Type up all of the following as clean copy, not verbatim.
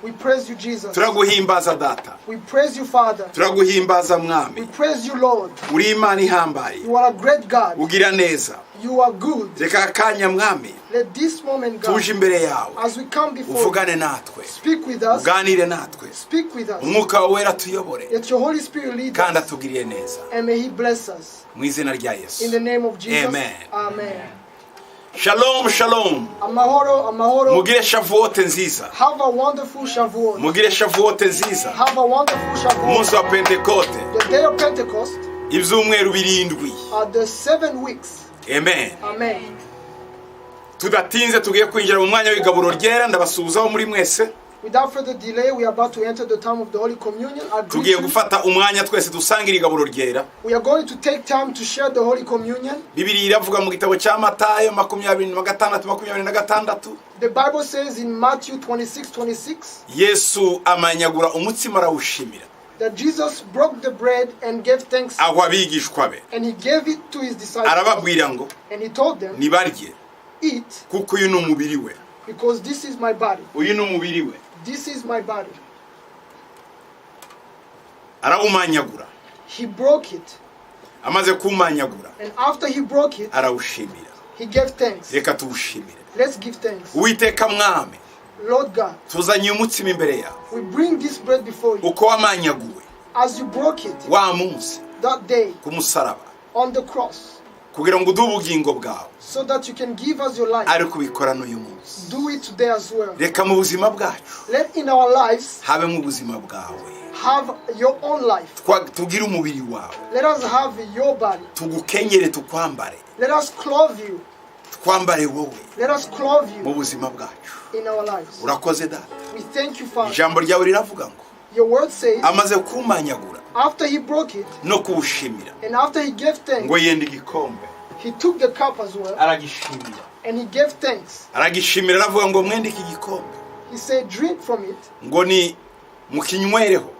We praise you, Jesus. Turaguhimbaza data. We praise you, Father. Turaguhimbaza We mwami. praise you, Lord. Uri Imana ihambaye. You are a great God. Ugira neza. You are good. Reka akanya mwami. Let this moment, God, Tuje imbere yawe. as we come before Uvugane you, natwe. speak with us. Uganire natwe. Speak with us. Umwuka wawe wera tuyobore. Let your Holy Spirit lead Kandi us. atugiriye neza. And may He bless us. Mu izina rya In Yesu. the name of Jesus. Amen. Amen. Shalom, shalom. Amahoro, amahoro. Mugire shavuote nziza. Have a wonderful Shavuot. Mugire shavuote nziza. Have a wonderful Shavuot. Umunsi wa Pentekote. The day of Pentecost Ibyumweru birindwi. are the 7 weeks. Amen. Amen. Tudatinze tugiye kwinjira mu mwanya w'igaburo ryera ndabasuhuzaho muri mwese. Without further delay, we are about to enter the time of the Holy Communion. I greet Tugiye you. gufata umwanya twese dusangira igaburo ryera. We are going to take time to share the Holy Communion. Bibiliya iravuga mu gitabo cya Matayo 26:26. The Bible says in Matthew 26:26 Yesu amanyagura umutsima arawushimira. that Jesus broke the bread and gave thanks, Aho abigishwa be. and He gave it to His disciples. Arababwira ngo And He told them, nibarye eat, kuko uyu ni umubiri we. because this is my body. Uyu ni umubiri we. This is my body. Arawumanyagura. He broke it. Amaze kumanyagura And after He broke it, arawushimira. He gave thanks. Reka tuwushimire. Let's give thanks. Uwiteka mwami, Lord God, tuzanye umutsima imbere yawe. we bring this bread before you. Uko wamanyaguwe As you broke it wa munsi that day ku musaraba on the cross, kugira ngo uduhe ubugingo bwawe, so that you can give us your life. ariko ubikora n'uyu munsi. Do it today as well. Reka mu buzima bwacu Let in our lives habe mu buzima bwawe. have your own life. Tugire umubiri wawe. Let us have your body. Tugukenyere tukwambare. Let us clothe you. Twambare wowe Let us clothe mu you buzima bwacu. in our lives. Urakoze data. We thank you, Father. Ijambo ryawe riravuga ngo Your word says, amaze kumanyagura after He broke it no kuwushimira and after He gave thanks, ngo yenda igikombe He took the cup as well aragishimira. and He gave thanks. Aragishimira aravuga ngo mwende iki gikombe He said, drink from it. ngo ni mukinywereho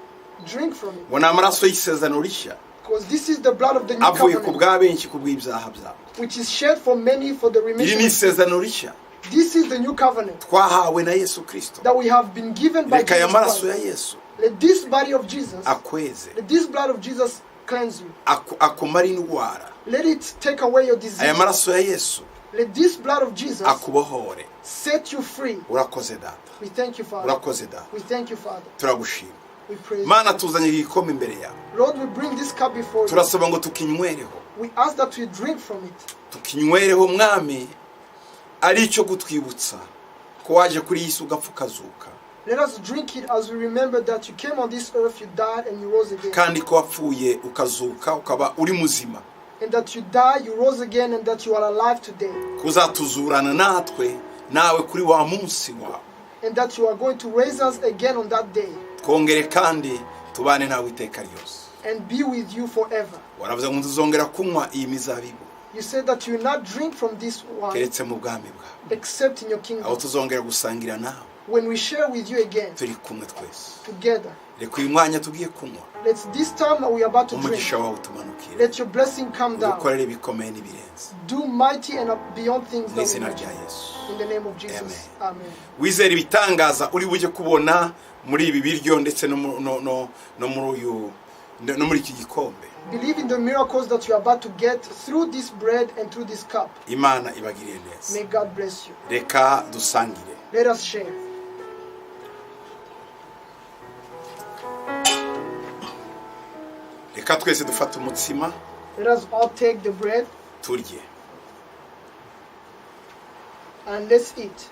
Drink from it. ngo ni amaraso y'isezerano rishya Because this is the blood of the new avuye ku covenant, bwa benshi ku bw'ibyaha byabo. which is shed for many for the Iri remission ni of sins. isezerano rishya This is the new covenant twahawe na Yesu Kristo. that we have been given by Reka aya Jesus maraso ya Christ. Yesu Let this body of Jesus, akweze, let this blood of Jesus cleanse you. akumara indwara. Let it take away your disease. Aya maraso ya Yesu Let this blood of Jesus akubohore. set you free. Urakoze data. We thank you, Father. Urakoze data. We thank you, Father. Turagushima. We praise Mana you. tuzanye igikombe imbere yawe. Lord, we bring this cup before you. Turasaba ngo tukinywereho. We ask that we drink from it. Tukinywereho mwami ari icyo gutwibutsa ko waje kuri iyi si ugapfa ukazuka. Let us drink it as we remember that you came on this earth, you died, and you rose again. Kandi ko wapfuye ukazuka ukaba uri muzima. And that you died, you rose again, and that you are alive today. Kuzatuzurana natwe nawe kuri wa munsi wawe. And that you are going to raise us again on that day. Twongere kandi tubane nawe iteka ryose. And be with you forever. Waravuze ngo tuzongera kunywa iyi mizabibu You said that you will not drink from this wine keretse mu bwami bwawe. except in your Aho kingdom. tuzongera gusangira nawe When we share with you again, turi kumwe twese. together, Reka uyu mwanya tugiye kunywa let's this time that we are about to drink, umugisha wawe utumanukire. let your blessing come down. Udukorere ibikomeye n'ibirenze. Do mighty and beyond things Mu that we izina imagine. rya Yesu. In the name of Jesus. Amen. Wizera ibitangaza uri bujye kubona muri ibi biryo ndetse no muri iki gikombe. Believe in the miracles that you are about to get through this bread and through this cup. Imana ibagiriye neza. May God bless you. Reka dusangire. Let us share. Reka twese dufata umutsima Let us all take the bread turye. and let's eat.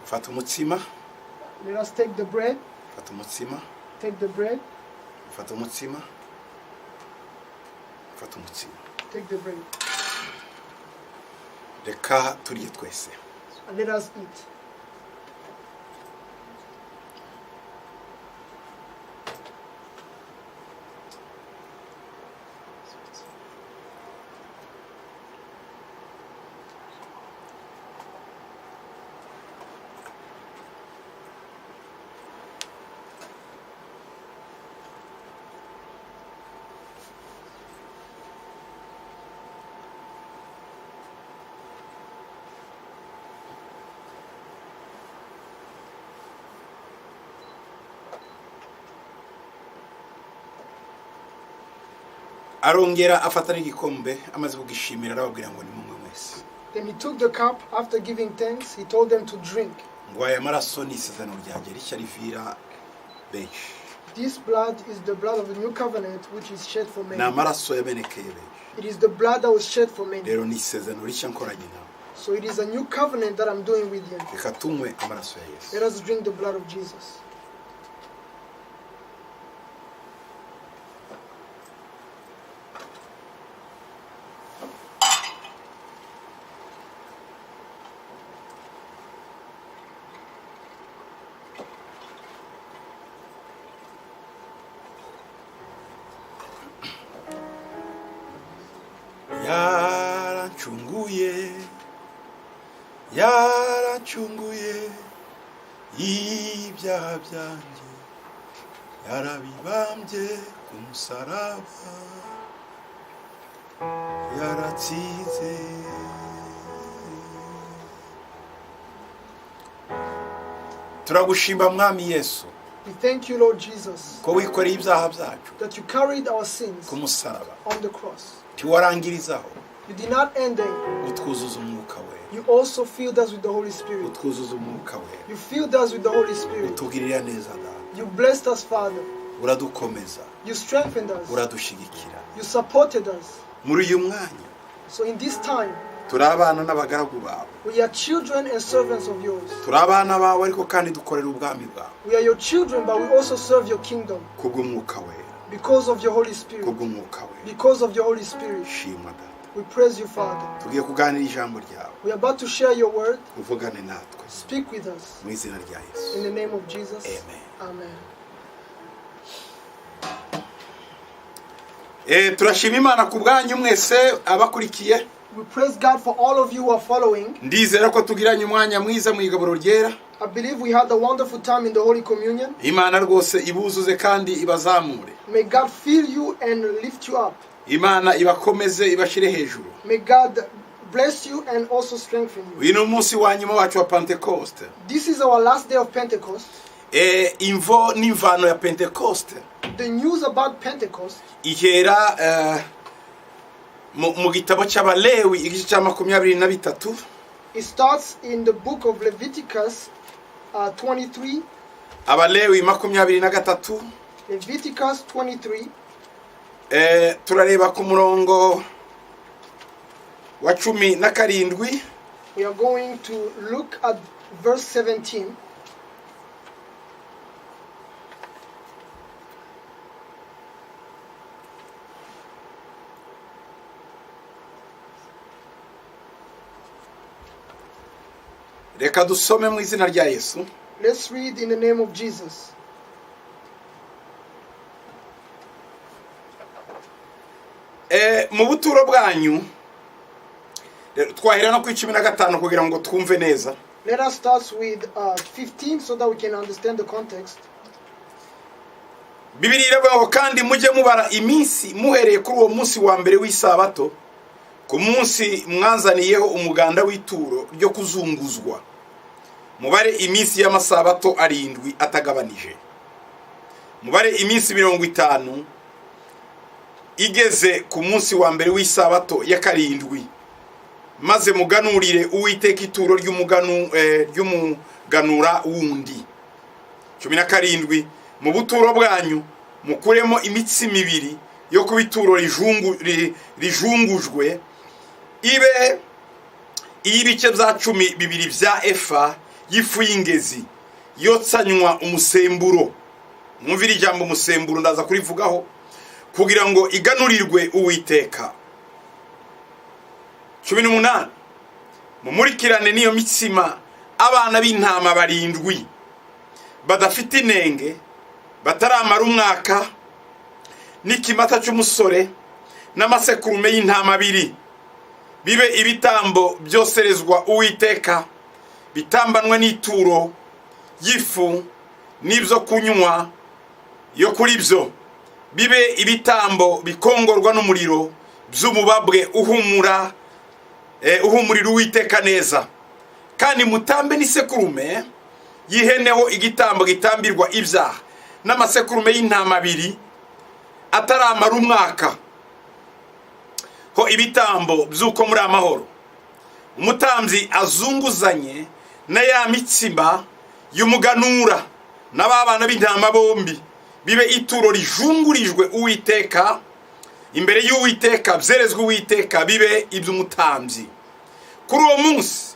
Fata umutsima. Let us take the bread. Fata umutsima. Take the bread. Fata umutsima. Fata umutsima. Take the bread. Reka turye twese. And let us eat. arongera afata n'igikombe amaze kugishimira arababwira ngo ni mumwe mwese. Then he took the cup. After giving thanks, he told them to drink. ngo aya maraso ni isezerano ryanjye rishya rivira benshi. This blood is the blood of the new covenant, which is shed for ni many. amaraso yamenekeye benshi. It is the blood that was shed for many. rero ni isezerano rishya nkoranye nawe. So it is a new covenant that I'm doing with you. reka tunywe amaraso ya Yesu. Let us drink the blood of Jesus. yaracunguye ibyaha byanjye, yarabibambye ku musaraba, yaratsinze. turagushimba mwami Yesu We thank you, Lord Jesus, ko wikoreye ibyaha byacu that you carried our sins ku musaraba, on the cross. ntiwarangirizaho, You did not end there. utwuzuza umwuka we, You also filled us with the Holy Spirit. utwuzuza umwuka we, You filled us with the Holy Spirit. utugirira neza Data, You blessed us, Father. uradukomeza, You strengthened us. uradushigikira. You supported us. muri uyu mwanya So in this time, turi abana n'abagaragu bawe, we are children and servants of yours. turi abana bawe ariko kandi dukorera ubwami bwawe We are your children, but we also serve your kingdom kubw'umwuka we, because of your Holy Spirit. kubw'umwuka we. Because of your Holy Spirit. shimwa Data, We praise you, Father. tugiye kuganira ijambo ryawe, We are about to share your word. uvugane natwe Speak with us. mu izina rya In Yesu, the name of Jesus. amen. Amen. turashima Imana ku bwanyu mwese abakurikiye. We praise God for all of you who are following. ndizera ko tugiranye umwanya mwiza mu igaburo ryera. I believe we had a wonderful time in the Holy Communion. Imana rwose ibuzuze kandi ibazamure, May God fill you and lift you up. Imana ibakomeze ibashire hejuru. May God bless you and also strengthen you. uyu ni umunsi wa nyuma wacu wa Pentecoste. This is our last day of Pentecost. imvo n'imvano ya Pentecoste The news about Pentecost ihera mu gitabo cy'Abalewi igice cya 23. it starts in the book of Leviticus 23. Abalewi 23. Leviticus 23. turareba ku murongo wa 17. We are going to look at verse 17. Reka dusome mu izina rya Yesu. Let's read in the name of Jesus. Mu buturo bwanyu twahera no ku 15 kugira ngo twumve neza. Let us start with 15 so that we can understand the context. Bibiliya iravuga ngo kandi mujye mubara iminsi muhereye kuri uwo munsi wa mbere w'isabato, ku munsi mwanzaniyeho umuganda w'ituro ryo kuzunguzwa, mubare iminsi y'amasabato 7 atagabanije, mubare iminsi 50 igeze ku munsi wa mbere w'isabato ya 7, maze muganurire Uwiteka ituro ry'umuganura wundi. 17 mu buturo bwanyu mukuremo imitsi 2 yo kubituro rijungujwe, ibe ibice bya 12 bya efa y'ifu y'ingezi yotsanywa umusemburo. Mwumvira ijambo umusemburo ndaza kurivugaho kugira ngo iganurirwe Uwiteka. 18 mumurikirane niyo mitsima abana b'intama 7 badafite inenge, bataramara umwaka, n'ikimata cy'umusore n'amasekurume y'intama 2, bibe ibitambo byoserezwa Uwiteka, bitambanwe n'ituro y'ifu n'ibyo kunywa yo kuri byo, bibe ibitambo bikongorwa n'umuriro by'umubabwe uhumurira Uwiteka neza. Kandi mutambe n'isekurume yiheneho igitambo gitambirwa ibyaha n'amasekurume y'intama 2 ataramara umwaka, ho ibitambo by'uko muri amahoro. Umutambyi azunguzanye na ya mitsima y'umuganura n'ababana b'intama bombi, bibe ituro rijungurijwe Uwiteka, imbere y'Uwiteka, byerezwe Uwiteka, bibe iby'umutambyi. Kuri uwo munsi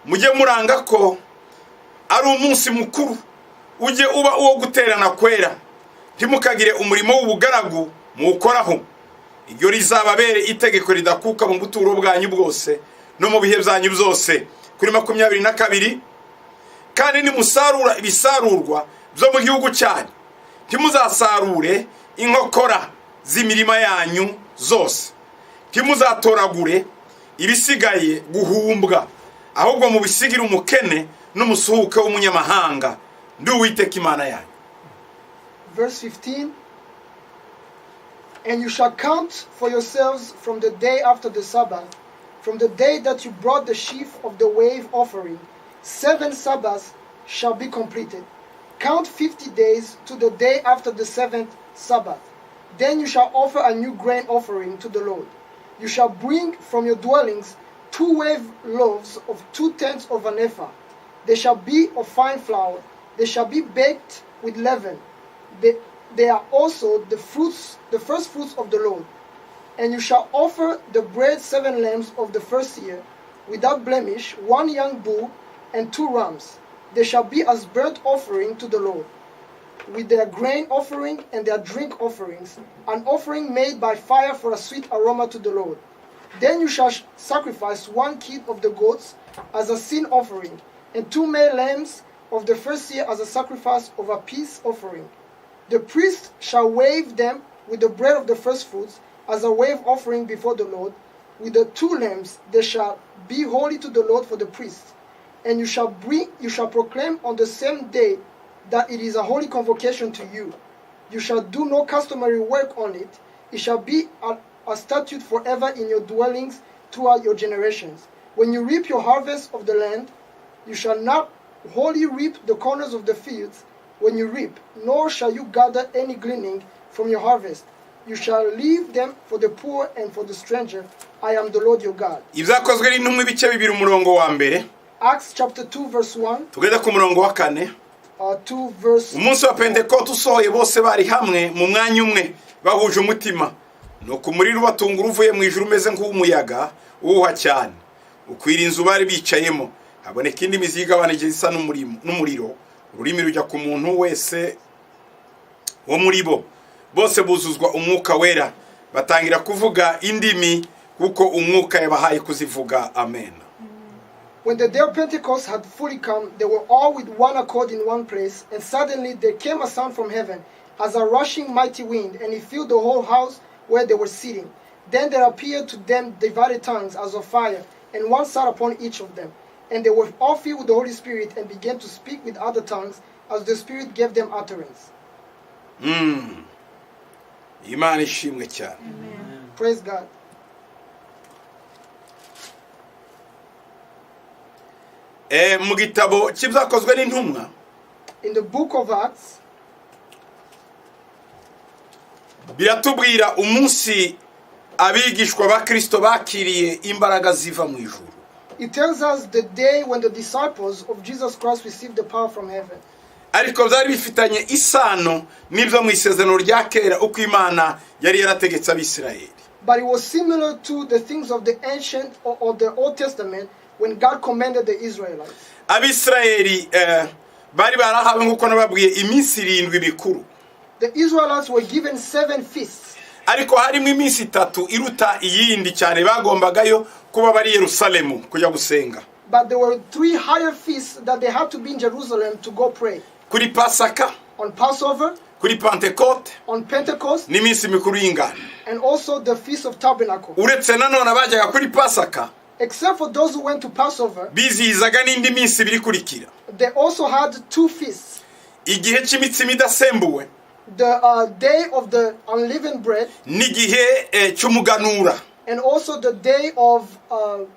mujye muranga ko ari umunsi mukuru, ujye uba uwo guterana kwera, ntimukagire umurimo w'ubugaragu muwukoraho. Iryo rizababere itegeko ridakuka mu buturo bwanyu bwose no mu bihe byanyu byose. Kuri 22, kandi nimusarura ibisarurwa byo mu gihugu cyanyu, ntimuzasarure inkokora z'imirima yanyu zose, ntimuzatoragure ibisigaye guhumbwa, ahubwo mubisigire umukene n'umusuhuke w'umunyamahanga. Ndi Uwiteka Imana yanyu. Verse 15. And you shall count for yourselves from the day after the Sabbath, from the day that you brought the sheaf of the wave offering, 7 Sabbaths shall be completed. Count 50 days to the day after the 7th Sabbath. Then you shall offer a new grain offering to the Lord. You shall bring from your dwellings 2 wave loaves of 2/10 of an ephah. They shall be of fine flour. They shall be baked with leaven. They are also the first fruits of the Lord. And you shall offer the bread 7 lambs of the first year, without blemish, 1 young bull and 2 rams. They shall be as burnt offering to the Lord, with their grain offering and their drink offerings, an offering made by fire for a sweet aroma to the Lord. Then you shall sacrifice 1 kid of the goats as a sin offering, and 2 male lambs of the first year as a sacrifice of a peace offering. The priest shall wave them with the bread of the first fruits as a wave offering before the Lord. With the 2 lambs they shall be holy to the Lord for the priests. And you shall proclaim on the same day that it is a holy convocation to you. You shall do no customary work on it. It shall be a statute forever in your dwellings throughout your generations. When you reap your harvest of the land, you shall not wholly reap the corners of the fields when you reap, nor shall you gather any gleaning from your harvest. You shall leave them for the poor and for the stranger. I am the Lord your God. Ibyakozwe n'intumwa ibice 2 umurongo wa mbere. Acts chapter 2 verse 1. Tugeze ku murongo wa 4. 2 verse. Umunsi wa Pentekote usohoye, bose bari hamwe mu mwanya umwe bahuje umutima. Nuko umuriro ubatungura uvuye mu ijuru umeze nk'umuyaga uhuha cyane, ukwira inzu bari bicayemo. Haboneka indi mizigabanije isa n'umuriro, ururimi rujya ku muntu wese wo muri bo. Bose buzuzwa umwuka wera, batangira kuvuga indimi kuko umwuka yabahaye kuzivuga. Amen. When the day of Pentecost had fully come, they were all with one accord in one place, and suddenly there came a sound from heaven as a rushing mighty wind, and it filled the whole house where they were sitting. Then there appeared to them divided tongues as of fire, and one sat upon each of them. And they were all filled with the Holy Spirit and began to speak with other tongues as the Spirit gave them utterance. Imana ishimwe cyane. Praise God. Mu gitabo cy'ibyakozwe n'intumwa, in the book of Acts, biratubwira umunsi abigishwa ba Kristo bakiriye imbaraga ziva mu ijuru. It tells us the day when the disciples of Jesus Christ received the power from heaven. Ariko byari bifitanye isano n'ibyo mu isezerano rya kera uko Imana yari yarategetse Abisirayeli. But it was similar to the things of the ancient or the Old Testament when God commanded the Israelites. Abisirayeli bari barahawe nk'uko nababwiye iminsi 7 mikuru. The Israelites were given 7 feasts. Ariko harimo iminsi 3 iruta iyindi cyane bagombagayo kuba bari Yerusalemu kujya gusenga. But there were 3 higher feasts that they had to be in Jerusalem to go pray. Kuri Pasaka, on Passover, kuri Pentecote, on Pentecost, n'iminsi mikuru y'ingano. And also the Feast of Tabernacle. Uretse nanone abajyaga kuri Pasaka, except for those who went to Passover, bizihizaga n'indi minsi biri kurikira. They also had 2 feasts. Igihe cy'imitsima idasembuwe, the day of the unleavened bread, n'igihe cy'umuganura, and also the day of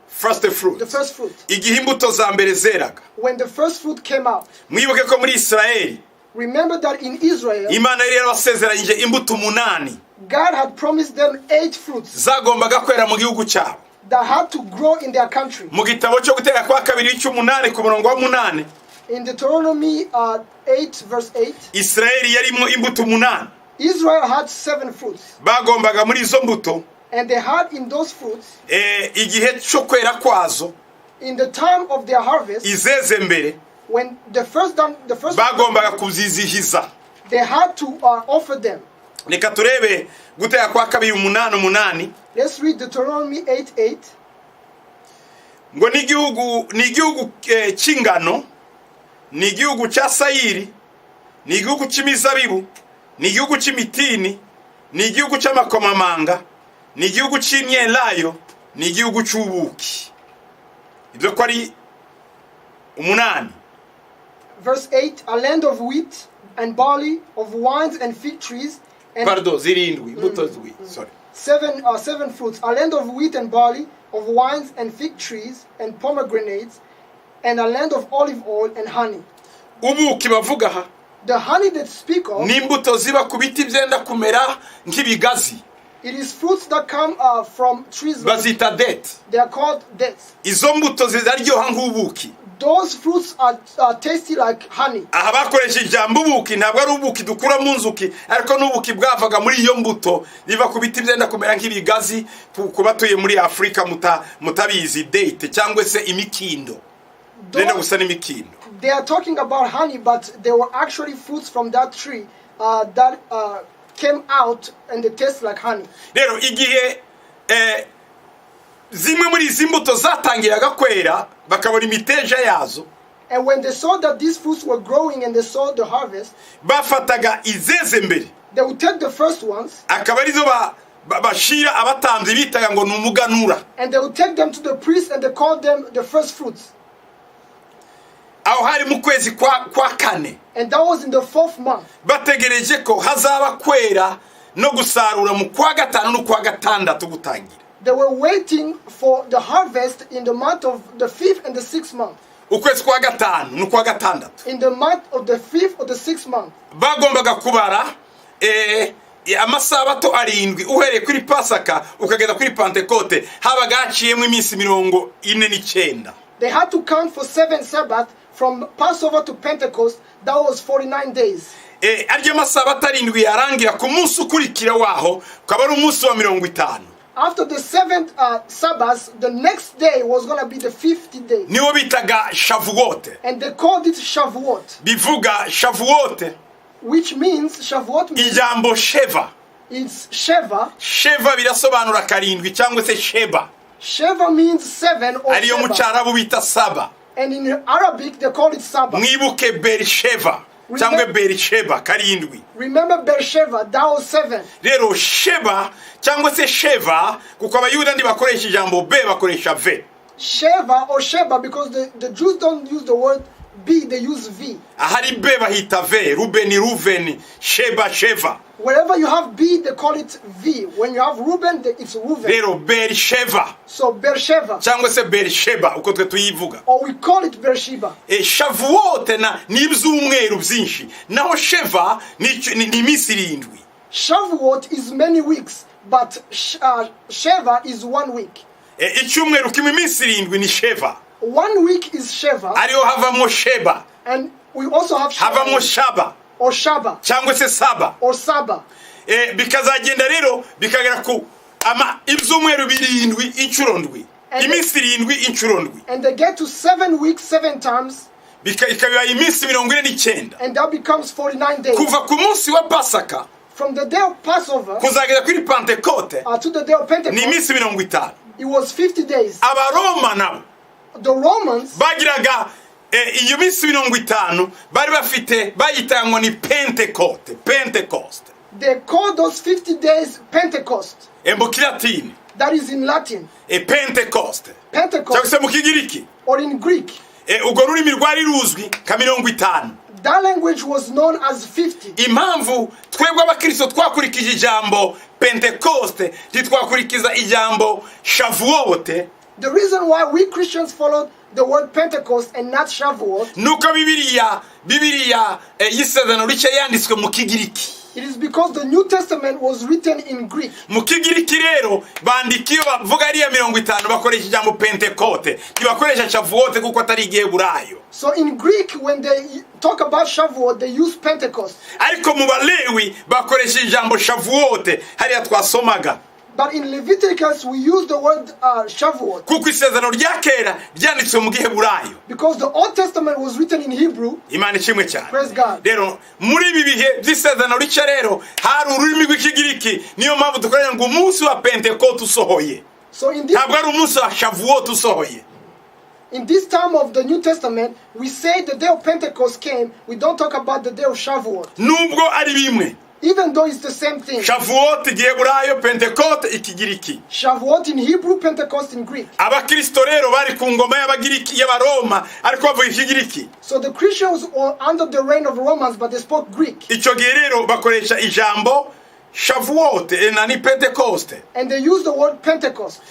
first fruit. The first fruit. Igihe imbuto za mbere zeraga. When the first fruit came out. Mwibuke ko muri Israeli, remember that in Israel, Imana yari yarabasezeranyije imbuto 8. God had promised them 8 fruits zagombaga kwera mu gihugu cyabo that had to grow in their country. mu gitabo cyo gutera kwa kabiri cy'umunani ku murongo wa 8 In Deuteronomy 8 verse 8, Israeli yarimo imbuto 8 Israel had 7 fruits, bagombaga muri izo mbuto and they had in those fruits, igihe cyo kwera kwazo in the time of their harvest, izeze mbere when the first bagombaga kuzizihiza. they had to offer them. Reka turebe gutera kwa kabiri 8:8. Let's read Deuteronomy 8:8. Ngo ni igihugu cy'ingano, ni igihugu cya sayiri, ni igihugu cy'imizabibu, ni igihugu cy'imitini, ni igihugu cy'amakomamanga, ni igihugu cy'imyelayo, ni igihugu cy'ubuki. Ibyo ko ari 8. Verse 8, a land of wheat and barley, of wines and fig trees, and zirindwi imbuto zwi sorry 7 fruits, a land of wheat and barley, of wines and fig trees and pomegranates, and a land of olive oil and honey. Ubuki bavuga ha, The honey that speak of, ni imbuto ziba ku biti byenda kumera nk'ibigazi, it is fruits that come from trees. bazita date. They are called dates. Izo mbuto ziraryoha nk'ubuki. Those fruits are tasty like honey. Aha bakoresheje ijambo ubuki ntabwo ari ubuki dukura mu nzuki, ariko n'ubuki bwavaga muri iyo mbuto biva ku biti byenda kumera nk'ibigazi. Kubatuye muri Afrika mutabizi date cyangwa se imikindo, byenda gusa n'imikindo. They are talking about honey, but they were actually fruits from that tree that came out and they taste like honey. Rero igihe zimwe muri izi mbuto zatangiraga kwera bakabona imiteja yazo, and when they saw that these fruits were growing and they saw the harvest, bafataga izeze mbere, they would take the first ones, akaba arizo bashira abatambyi bitaga ngo numuganura, and they would take them to the priest and they called them the first fruits. aho hari mu kwezi kwa kane, and that was in the 4th month. bategereje ko hazaba kwera no gusarura mu kwa gatanu no kwa gatandatu gutangira. They were waiting for the harvest in the month of the 5th and the 6th month. Ukwezi kwa gatanu no kwa gatandatu, In the month of the 5th or the 6th month, bagombaga kubara amasabato 7 uhereye kuri Pasaka ukageza kuri Pentecote, habaga haciyemo iminsi 49. they had to count for 7 Sabbath from Passover to Pentecost. That was 49 days. Aryo masabato 7 yarangira ku munsi ukurikira waho ukaba ari umunsi wa 50. After the 7th Sabbath, the next day was going to be the 50th day. Niwo bitaga Shavuot. And they called it Shavuot. Bivuga Shavuot, Which means, Shavuot means, ijambo Sheva. it's Sheva. Sheva birasobanura 7 cyangwa se Sheba. Sheva means 7 or Ariyo mu Sheba. Cyarabu bita Saba. And in Arabic, they call it Saba. Mwibuke Berisheva cyangwa Berisheba 7. Remember Beersheba, that was 7. Rero Sheba cyangwa se Sheva, kuko abayuda ndi bakoresha ijambo be bakoresha ve. Sheva or Sheba, because the Jews don't use the word B, they use V. Ahari be bahita ve, Rubeni Ruveni, Sheba Sheva. Wherever you have B, they call it V. When you have Reuben, it's Reuben. Rero Berisheva So Beersheba, cyangwa se Berisheba uko twe tuyivuga. or we call it Beersheba. Shavuot na nibyumweru byinshi, naho Sheva ni iminsi 7. Shavuot is many weeks, but Sheva is 1 week. Icyumweru kimwe iminsi 7 ni Sheva. 1 week is Sheva, Ariyo havamo Sheba, and we also have havamo Sheva, Shaba or Shaba, cyangwa se Saba. or Saba. Bikazagenda rero bikagera ku ibyumweru 7 inshuro 7, iminsi 7 inshuro 7, And they get to 7 weeks 7 times, ikaba iminsi 49. and that becomes 49 days. Kuva ku munsi wa Pasaka From the day of Passover kuzagera kuri Pentecote to the day of ni Pentecost, iminsi 50. it was 50 days. Abaroma nabo The Romans, bagiraga iyo minsi 50 bari bafite bayitangwa ni Pentecote, Pentecost. they call those 50 days Pentecost. Mu Kilatini That is in Latin. Pentecost cyangwa Pentecost, se mu Kigiriki or in Greek. ubwo rurimi rwari ruzwi ka 50. That language was known as 50. Impamvu twebwe abakristo twakurikije ijambo Pentecoste ntitwakurikiza ijambo Shavuot, The reason why we Christians followed the word Pentecost and not Shavuot, nuko Bibiliya y'isezerano rishya yanditswe mu Kigiriki. It is because the New Testament was written in Greek. mu kigiriki rero bandika iyo bavuga ariya 50 bakoresha ijambo pentekote ntibakoresha shavuote kuko atari igiheburayo. So in Greek, when they talk about Shavuot, they use Pentecost. Ariko mu balewi bakoresha ijambo shavuote hariya twasomaga. But in Leviticus, we use the word Shavuot. Kuko isezerano rya kera ryanditswe mu giheburayo. Because the Old Testament was written in Hebrew. Imana ishimwe cyane. Praise God. Rero muri ibi bihe by'isezerano rishya rero hari ururimi rw'ikigiriki niyo mpamvu dukorera ngo umunsi wa pentekote usohoye. So in this, ntabwo ari umunsi wa shavuot usohoye. in this time of the New Testament, we say the day of Pentecost came. We don't talk about the day of Shavuot. Nubwo ari bimwe. Even though it's the same thing. Shavuot igiheburayo, pentekote ikigiriki. Shavuot in Hebrew, Pentecost in Greek. Abakristo rero bari ku ngoma y'abagiriki y'abaroma ariko bavuga ikigiriki. So the Christians were under the reign of Romans, but they spoke Greek. Icyo gihe rero bakoresha ijambo shavuot na ni pentekoste. And they use the word Pentecost.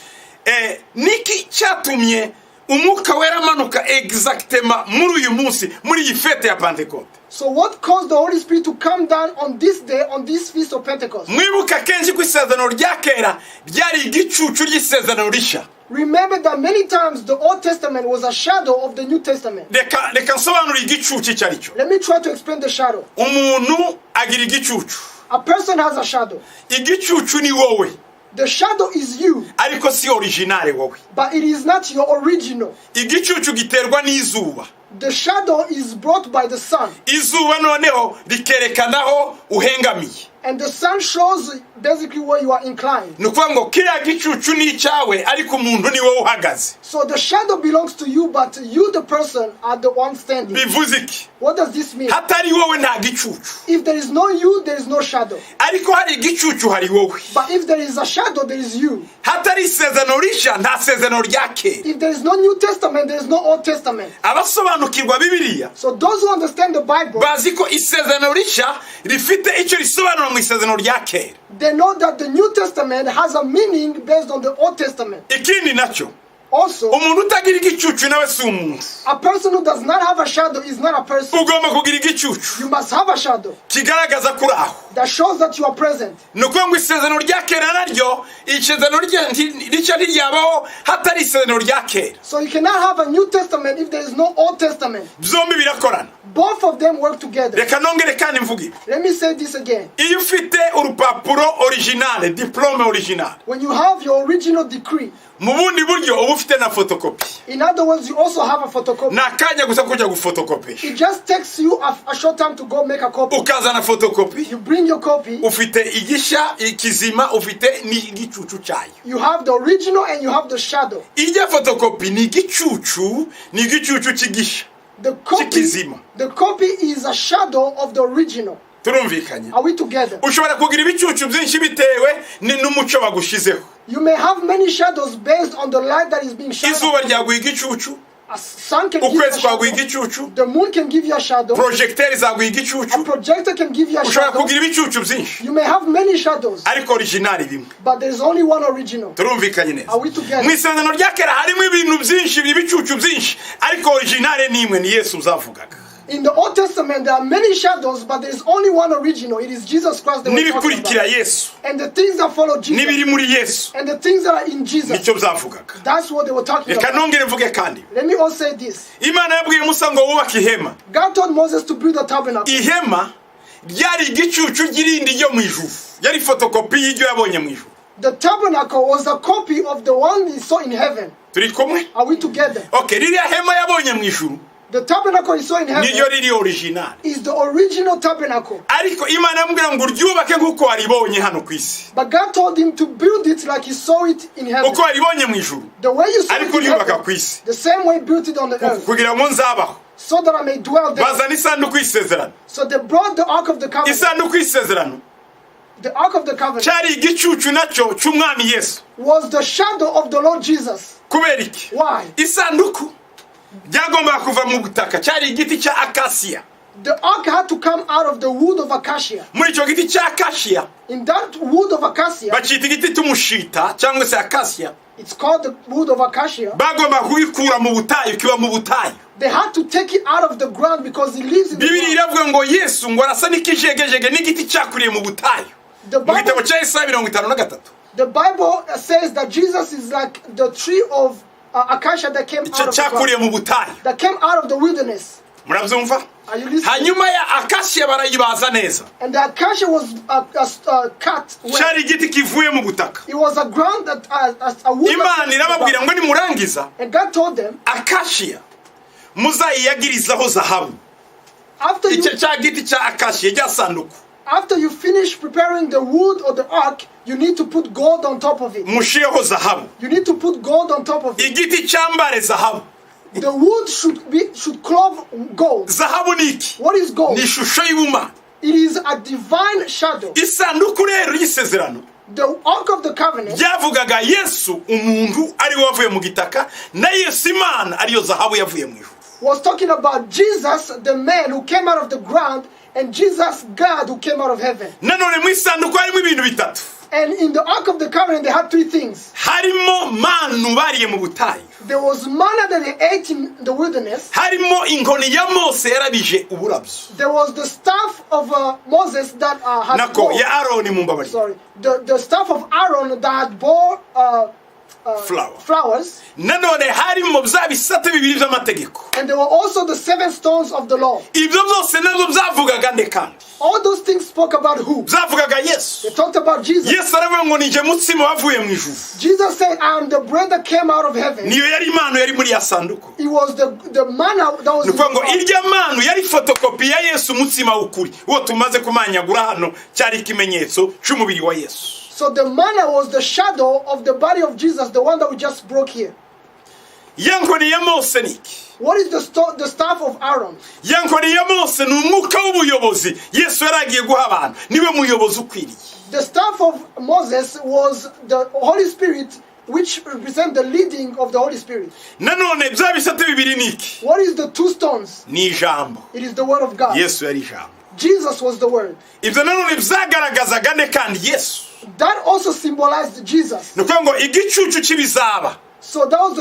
Niki cyatumye umwuka wera manuka exactement muri uyu munsi muri iyi fete ya pentekote? So what caused the Holy Spirit to come down on this day, on this feast of Pentecost? Mwibuka kenshi ko isezerano rya kera ryari igicucu ry'isezerano rishya. Remember that many times the Old Testament was a shadow of the New Testament. Reka nsobanura igicucu icyo ari cyo. Let me try to explain the shadow. Umuntu agira igicucu. A person has a shadow. Igicucu ni wowe. The shadow is you. Ariko si originale wowe. But it is not your original. Igicucu giterwa n'izuba. The shadow is brought by the sun. Izuba noneho rikerekanaho uhengamiye. And the sun shows basically where you are inclined. Nukuvuga ngo kiriya gicucu ni icyawe ariko umuntu ni wowe uhagaze. So the shadow belongs to you, but you, the person, are the one standing. Bivuze iki? What does this mean? Hatari wowe nta gicucu. If there is no you, there is no shadow. Ariko hari igicucu hari wowe. But if there is a shadow, there is you. Hatari isezerano rishya nta sezerano rya kera. If there is no New Testament, there is no Old Testament. Abasobanukirwa Bibiliya So those who understand the Bible, bazi ko isezerano rishya rifite icyo risobanura mu isezerano rya kera. they know that the New Testament has a meaning based on the Old Testament. Ikindi nacyo Also, umuntu utagira igicucu nawe si umuntu. a person who does not have a shadow is not a person. Ugomba kugira igicucu You must have a shadow kigaragaza kuri aho. that shows that you are present. Ni ukuvuga ngo isezerano rya kera naryo isezerano rishya ntiryabaho hatari isezerano rya kera. So you cannot have a New Testament if there is no Old Testament. Byombi birakorana. Both of them work together. Reka nongere kandi mvuge. Let me say this again. Iyo ufite urupapuro originale, diplome originale, When you have your original decree, mu bundi buryo uba ufite na fotokopi. in other words, you also have a photocopy. Ni akanya gusa kujya gufotokopesha. It just takes you a short time to go make a copy. Ukazana fotokopi, You bring your copy. ufite igishya ikizima, ufite n'igicucu cyayo. You have the original and you have the shadow. Ijya fotokopi ni igicucu cy'igishya. The copy is a shadow of the original. Turumvikanye? Are we together? Ushobora kugira ibicucu byinshi bitewe n'umucyo bagushizeho. You may have many shadows based on the light that is being shined. Izuba ryaguha igicucu, A sun can give you a ukwezi kwaguha shadow. igicucu, The moon can give you a shadow. projecteur zaguha A igicucu. projector can give you a Ushobora shadow. kugira ibicucu byinshi You may have many shadows, ariko original bimwe. but there is only one original. Turumvikanye neza? Are we together? Mu isezerano rya kera harimo ibintu byinshi ibicucu byinshi ariko original ni imwe, ni Yesu uzavugaga. In the Old Testament, there are many shadows, but there is only one original. It is Jesus Christ that we're talking N'ibikurikira about. Yesu, And the things that follow Jesus, n'ibiri muri Yesu, and the things that are in Jesus, nicyo byavugaga. that's what they were talking Reka about. nongere mvuge kandi. Let me also say this. Imana yabwiye Musa ngo wubake ihema. God told Moses to build a tabernacle. Ihema ryari igicucu ry'irindi ryo mu ijuru. Yari fotokopi y'iryo yabonye mu ijuru. The tabernacle was a copy of the one he saw in heaven. Turi kumwe? Are we together? Okay, ririya hema yabonye mu ijuru The tabernacle he saw in niryo heaven riri original. is the original tabernacle. Ariko Imana yamubwira ngo uryubake nk'uko waribonye hano ku isi. But God told him to build it like he saw it in heaven. Uko waribonye mu ijuru. The way you saw it Ariko in uryubaka heaven, ku isi. the same way built it on the earth, Kugira ngo nzabaho. so that I may dwell there. Bazana isanduku y'isezerano. So they brought the Ark of the Covenant. Isanduku y'isezerano The Ark of the Covenant cyari igicucu nacyo cy'umwami Yesu. was the shadow of the Lord Jesus. Kubera iki? Why? Isanduku byagombaga kuva mu butaka, cyari igiti cya akasiya. The ark had to come out of the wood of acacia. muri icyo giti cya akashiya In that wood of acacia, bakita igiti cy'umushita cyangwa se akasiya it's called the wood of acacia. bagomba kubikura mu butayu kiba mu butayu. They had to take it out of the ground because it lives in the bibiri ground. iravuga ngo yesu ngo arasa n'ikijegejege n'igiti cyakuriye mu butayu The mu gitabo Bible, cya Yesaya 53. the Bible says that Jesus is like the tree of acacia that came out of the cyakuriye ground, mu butayu. that came out of the wilderness. murabyumva? Are you listening? hanyuma ya akasiya barayibaza neza. And the acacia was cut. cyari igiti kivuye mu butaka. It was a ground that a wood. imana irababwira ngo nimurangiza And God told them, akashiya muzayiyagirizaho zahabu. after icyo cya giti cya akashiya rya sanduku you finish preparing the wood or the ark, you need to put gold on top of it. mushireho zahabu. You need to put gold on top of it. igiti cyambare zahabu. The wood should clothe gold. zahabu ni iki? What is gold? ni ishusho y'ubumana. It is a divine shadow. isanduku rero y'isezerano The ark of the covenant byavugaga yesu umuntu ari we wavuye mu gitaka na yesu imana ariyo zahabu yavuye mu ijuru. was talking about Jesus, the man who came out of the ground, and Jesus, God, who came out of heaven. nanone mu isanduku harimo ibintu bitatu. And in the ark of the covenant, they had three things. harimo manu bariye mu butayu. There was manna that they ate in the wilderness. harimo inkoni ya mose yarabije uburabyo. There was the staff of Moses that had nako bore. ya aroni mu mbabari. Sorry, the staff of Aaron that had bore flowers. nanone harimo bya bisate bibiri by'amategeko. And there were also the 7 stones of the law. ibyo byose nabyo byavugaga nde kandi? All those things spoke about who? byavugaga yesu. They talked about Jesus. yesu aravuga ngo nije mutsima wavuye mu ijuru. Jesus said, I am the bread that came out of heaven. niyo yari impano yari muri ya sanduku. It was the manna that was ni in ukuvuga ngo the irya manu yari fotokopi ya yesu umutsima w'ukuri uwo tumaze kumanyagura hano cyari ikimenyetso cy'umubiri wa yesu. So the manna was the shadow of the body of Jesus, the one that we just broke here. ya nkoni ya mose ni iki? What is the staff of Aaron? ya nkoni ya mose ni umwuka w'ubuyobozi yesu yari agiye guha abantu niwe muyobozi ukwiriye. The staff of Moses was the Holy Spirit, which represent the leading of the Holy Spirit. nanone bya bisate bibiri ni iki? What is the 2 stones? ni ijambo. It is the word of God. yesu yari ijambo. Jesus was the word. ibyo nanone byagaragazaga nde kandi yesu? That also symbolized Jesus. ni ukuvuga ngo igicucu cy'ibizaba. So that was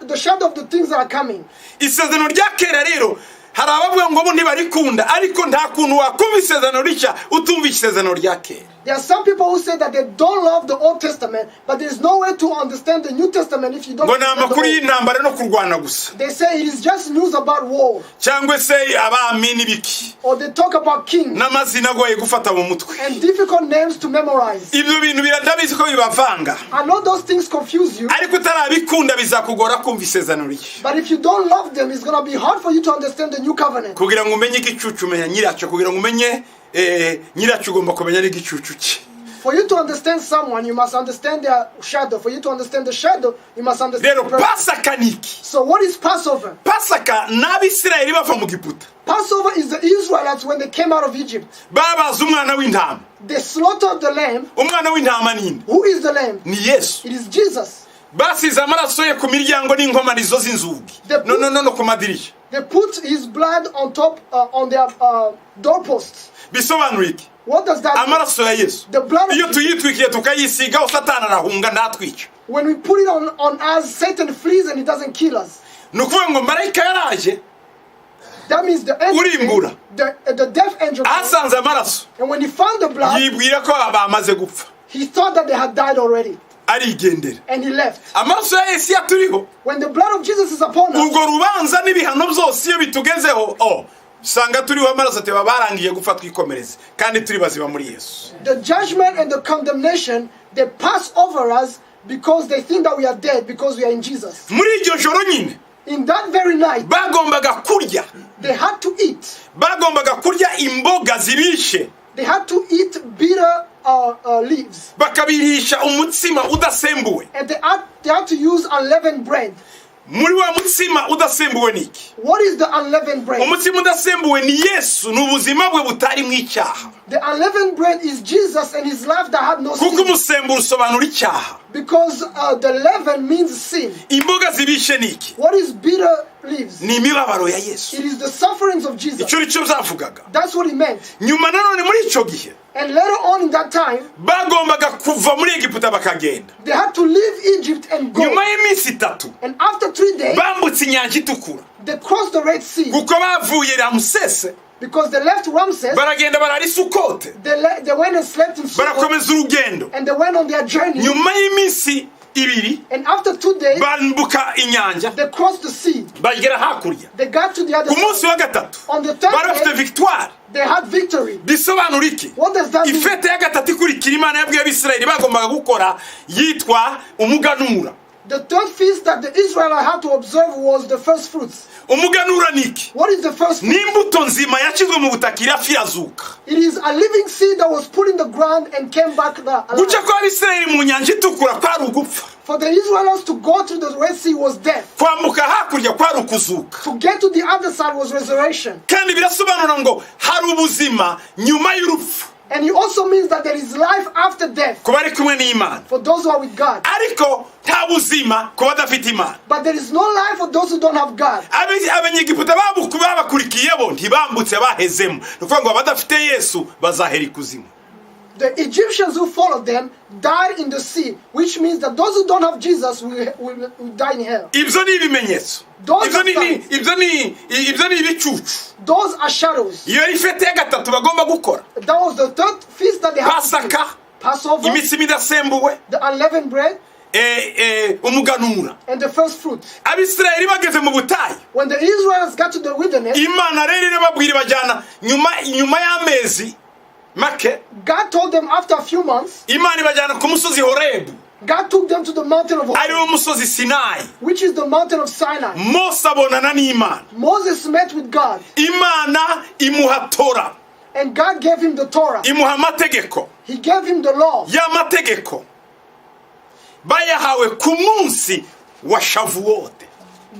the shadow of the things that are coming. isezerano rya kera rero hari abavuga ngo bo ntibarikunda ariko nta kuntu wakumva isezerano rishya utumva isezerano rya kera. There are some people who say that they don't love the Old Testament, but there is no way to understand the New Testament if you don't ngo ni understand amakuru the Old. y'intambara no kurwana gusa. They say it is just news about war. cyangwa se abami n'ibiki Or they talk about kings n'amazina agoye gufata mu mutwe. and difficult names to memorize. ibyo bintu ndabizi ko bibavanga I know those things confuse you, ariko utarabikunda bizakugora kumva isezerano rishya. but if you don't love them, it's going to be hard for you to understand the new covenant. kugira ngo umenye igicucu umenya nyiracyo kugira ngo umenye nyiracyo ugomba kumenya n'igicucu cye. For you to understand someone, you must understand their shadow. For you to understand the shadow, you must understand rero the person. pasaka ni iki? So what is Passover? pasaka ni abisirayeli bava mu giputa Passover is the Israelites when they came out of Egypt. babaza umwana w'intama. They slaughtered the lamb. umwana w'intama ni nde? Who is the lamb? ni yesu. It is Jesus. basize amaraso ye ku miryango n'inkomanizo z'inzugi no ku madirishya. They put his blood on top, on their doorposts. bisobanura iki? What does that mean? amaraso ya yesu The blood of iyo Jesus. tuyitwikiye tukayisigaho satani arahunga ntatwica. When we put it on us, Satan flees and he doesn't kill us. ni ukuvuga ngo marayika yaraje That means the angel, urimbura the death angel, ahasanze amaraso and when he found the blood, yibwira ko bamaze gupfa he thought that they had died already, arigendera. and he left. amaraso ya yesu yaturiho When the blood of Jesus is upon us, urwo rubanza n'ibihano byose iyo bitugezeho usanga turiho amaraso ateba barangiye gupfa twikomereze kandi turi bazima muri yesu. the judgment and the condemnation, they pass over us because they think that we are dead because we are in Jesus. muri iryo joro nyine In that very night, bagombaga kurya they had to eat. bagombaga kurya imboga zibishe They had to eat bitter leaves. bakabirisha umutsima udasembuwe. And they had to use unleavened bread. muri wa mutsima udasembuwe ni iki? What is the unleavened bread? umutsima udasembuwe ni yesu, ni ubuzima bwe butari mu icyaha. The unleavened bread is Jesus and his life that had no kuko sin. umusemburo usobanura icyaha. Because the leaven means sin. imboga zibishe niki? What is bitter leaves? Ni imibabaro ya Yesu. It is the sufferings of Jesus. Icyo nicyo byavugaga. That's what he meant. Nyuma nanone muri icyo gihe And later on in that time, bagombaga kuva muri Egiputa bakagenda. they had to leave Egypt and go. Nyuma y'iminsi 3 And after 3 days, bambutse inyanja itukura. they crossed the Red Sea. Kuko bavuye Ramsese Because they left Ramses, baragenda barari Sukote. they went and slept in Sukkot, Barakomeza urugendo. and they went on their journey. Nyuma y'iminsi 2 And after 2 days, bambuka inyanja they crossed the sea. bagera hakurya. They got to the other Ku munsi side. wa gatatu On the third bari bafite day, victoire. they had victory. Bisobanura iki? What does that mean? Ifete ya gatatu ikurikira Imana yabwiye Abisirayeli bagombaga gukora yitwa umuganura. The third feast that the Israelites had to observe was the first fruits. Umuganura niki? What is the first fruit? N'imbuto nzima yashizwe mu butaka irafiyazuka. It is a living seed that was put in the ground and came back there alive. Guca kwa Abisirayeli mu nyanja itukura kwari ugupfa. For the Israelites to go through the Red Sea was death. Kwambuka hakurya kwari ukuzuka. To get to the other side was resurrection. Kandi birasobanura ngo hari ubuzima nyuma y'urupfu. And it also means that there is life after death Ku bari kumwe n'Imana. for those who are with God. Ariko nta buzima ku badafite Imana. But there is no life for those who don't have God. Abanyegiputa babakurikiye bo ntibambutse bahezemo. Nukuvuga ngo abadafite Yesu bazahera ikuzimu. The Egyptians who followed them died in the sea, which means that those who don't have Jesus will die in hell. Ibyo ni ibimenyetso. Ibyo ni ibicucu. Those are shadows. Iyo ari fete ya gatatu bagomba gukora. That was the third feast that they had to do. Pasaka, Passover, imitsima idasembuwe, the unleavened bread, umuganura. and the first fruit. Abisirayeli bageze mu butayu. When the Israelites got to the wilderness, Imana rero irababwira bajyana nyuma y'amezi make. God told them after a few months, Imana ibajyana ku musozi Horebu. God took them to the mountain of Ari wo Horeb, musozi Sinai. which is the mountain of Sinai. Mose abonana n'Imana. Moses met with God, Imana imuha Tora. and God gave him the Torah. Imuha amategeko. He gave him the law. Ya mategeko bayahawe ku munsi wa Shavuote.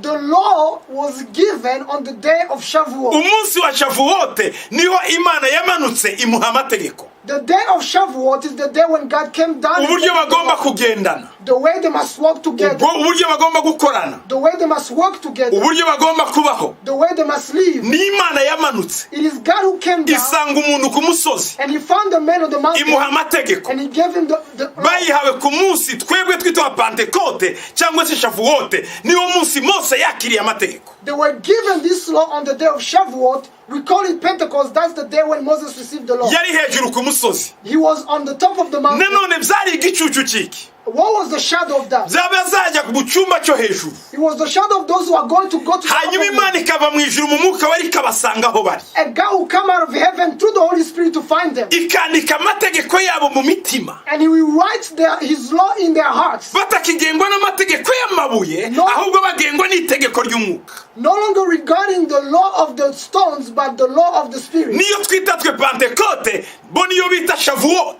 The law was given on the day of Shavuot. Umunsi wa Shavuote niho Imana yamanutse imuha amategeko. The day of Shavuot is the day when God came down. and Uburyo gave them the bagomba law. kugendana. The way they must walk together. Uburyo bagomba gukorana. The way they must work together. Uburyo bagomba kubaho. The way they must live. Ni Imana yamanutse. It is God who came down, Isanga umuntu ku musozi. and he found the man on the mountain, Imuha amategeko. and he gave him the law. Bayihawe ku munsi twebwe twitwa Pentecote cyangwa se Shavuote. Niwo munsi Mose yakiriye amategeko. They were given this law on the day of Shavuot. We call it Pentecost. That's the day when Moses received the law. Yari hejuru ku musozi. He was on the top of the mountain. Nanone byari igicucu ciki. What was the shadow of that? Zabazajya mu cyumba cyo hejuru. It was the shadow of those who are going to go to the top of Hanyuma the Imana ikava mu ijuru mu mwuka wari ikabasanga aho bari. And God will come out of heaven through the Holy Spirit to find them. Ikandika amategeko yabo mu mitima. And he will write his law in their hearts. Batakigengwa n'amategeko y'amabuye, No. ahubwo bagengwa n'itegeko ry'umwuka. No longer regarding the law of the stones, but the law of the Spirit. Niyo twita twe Pentecote, bo niyo bita Shavuot.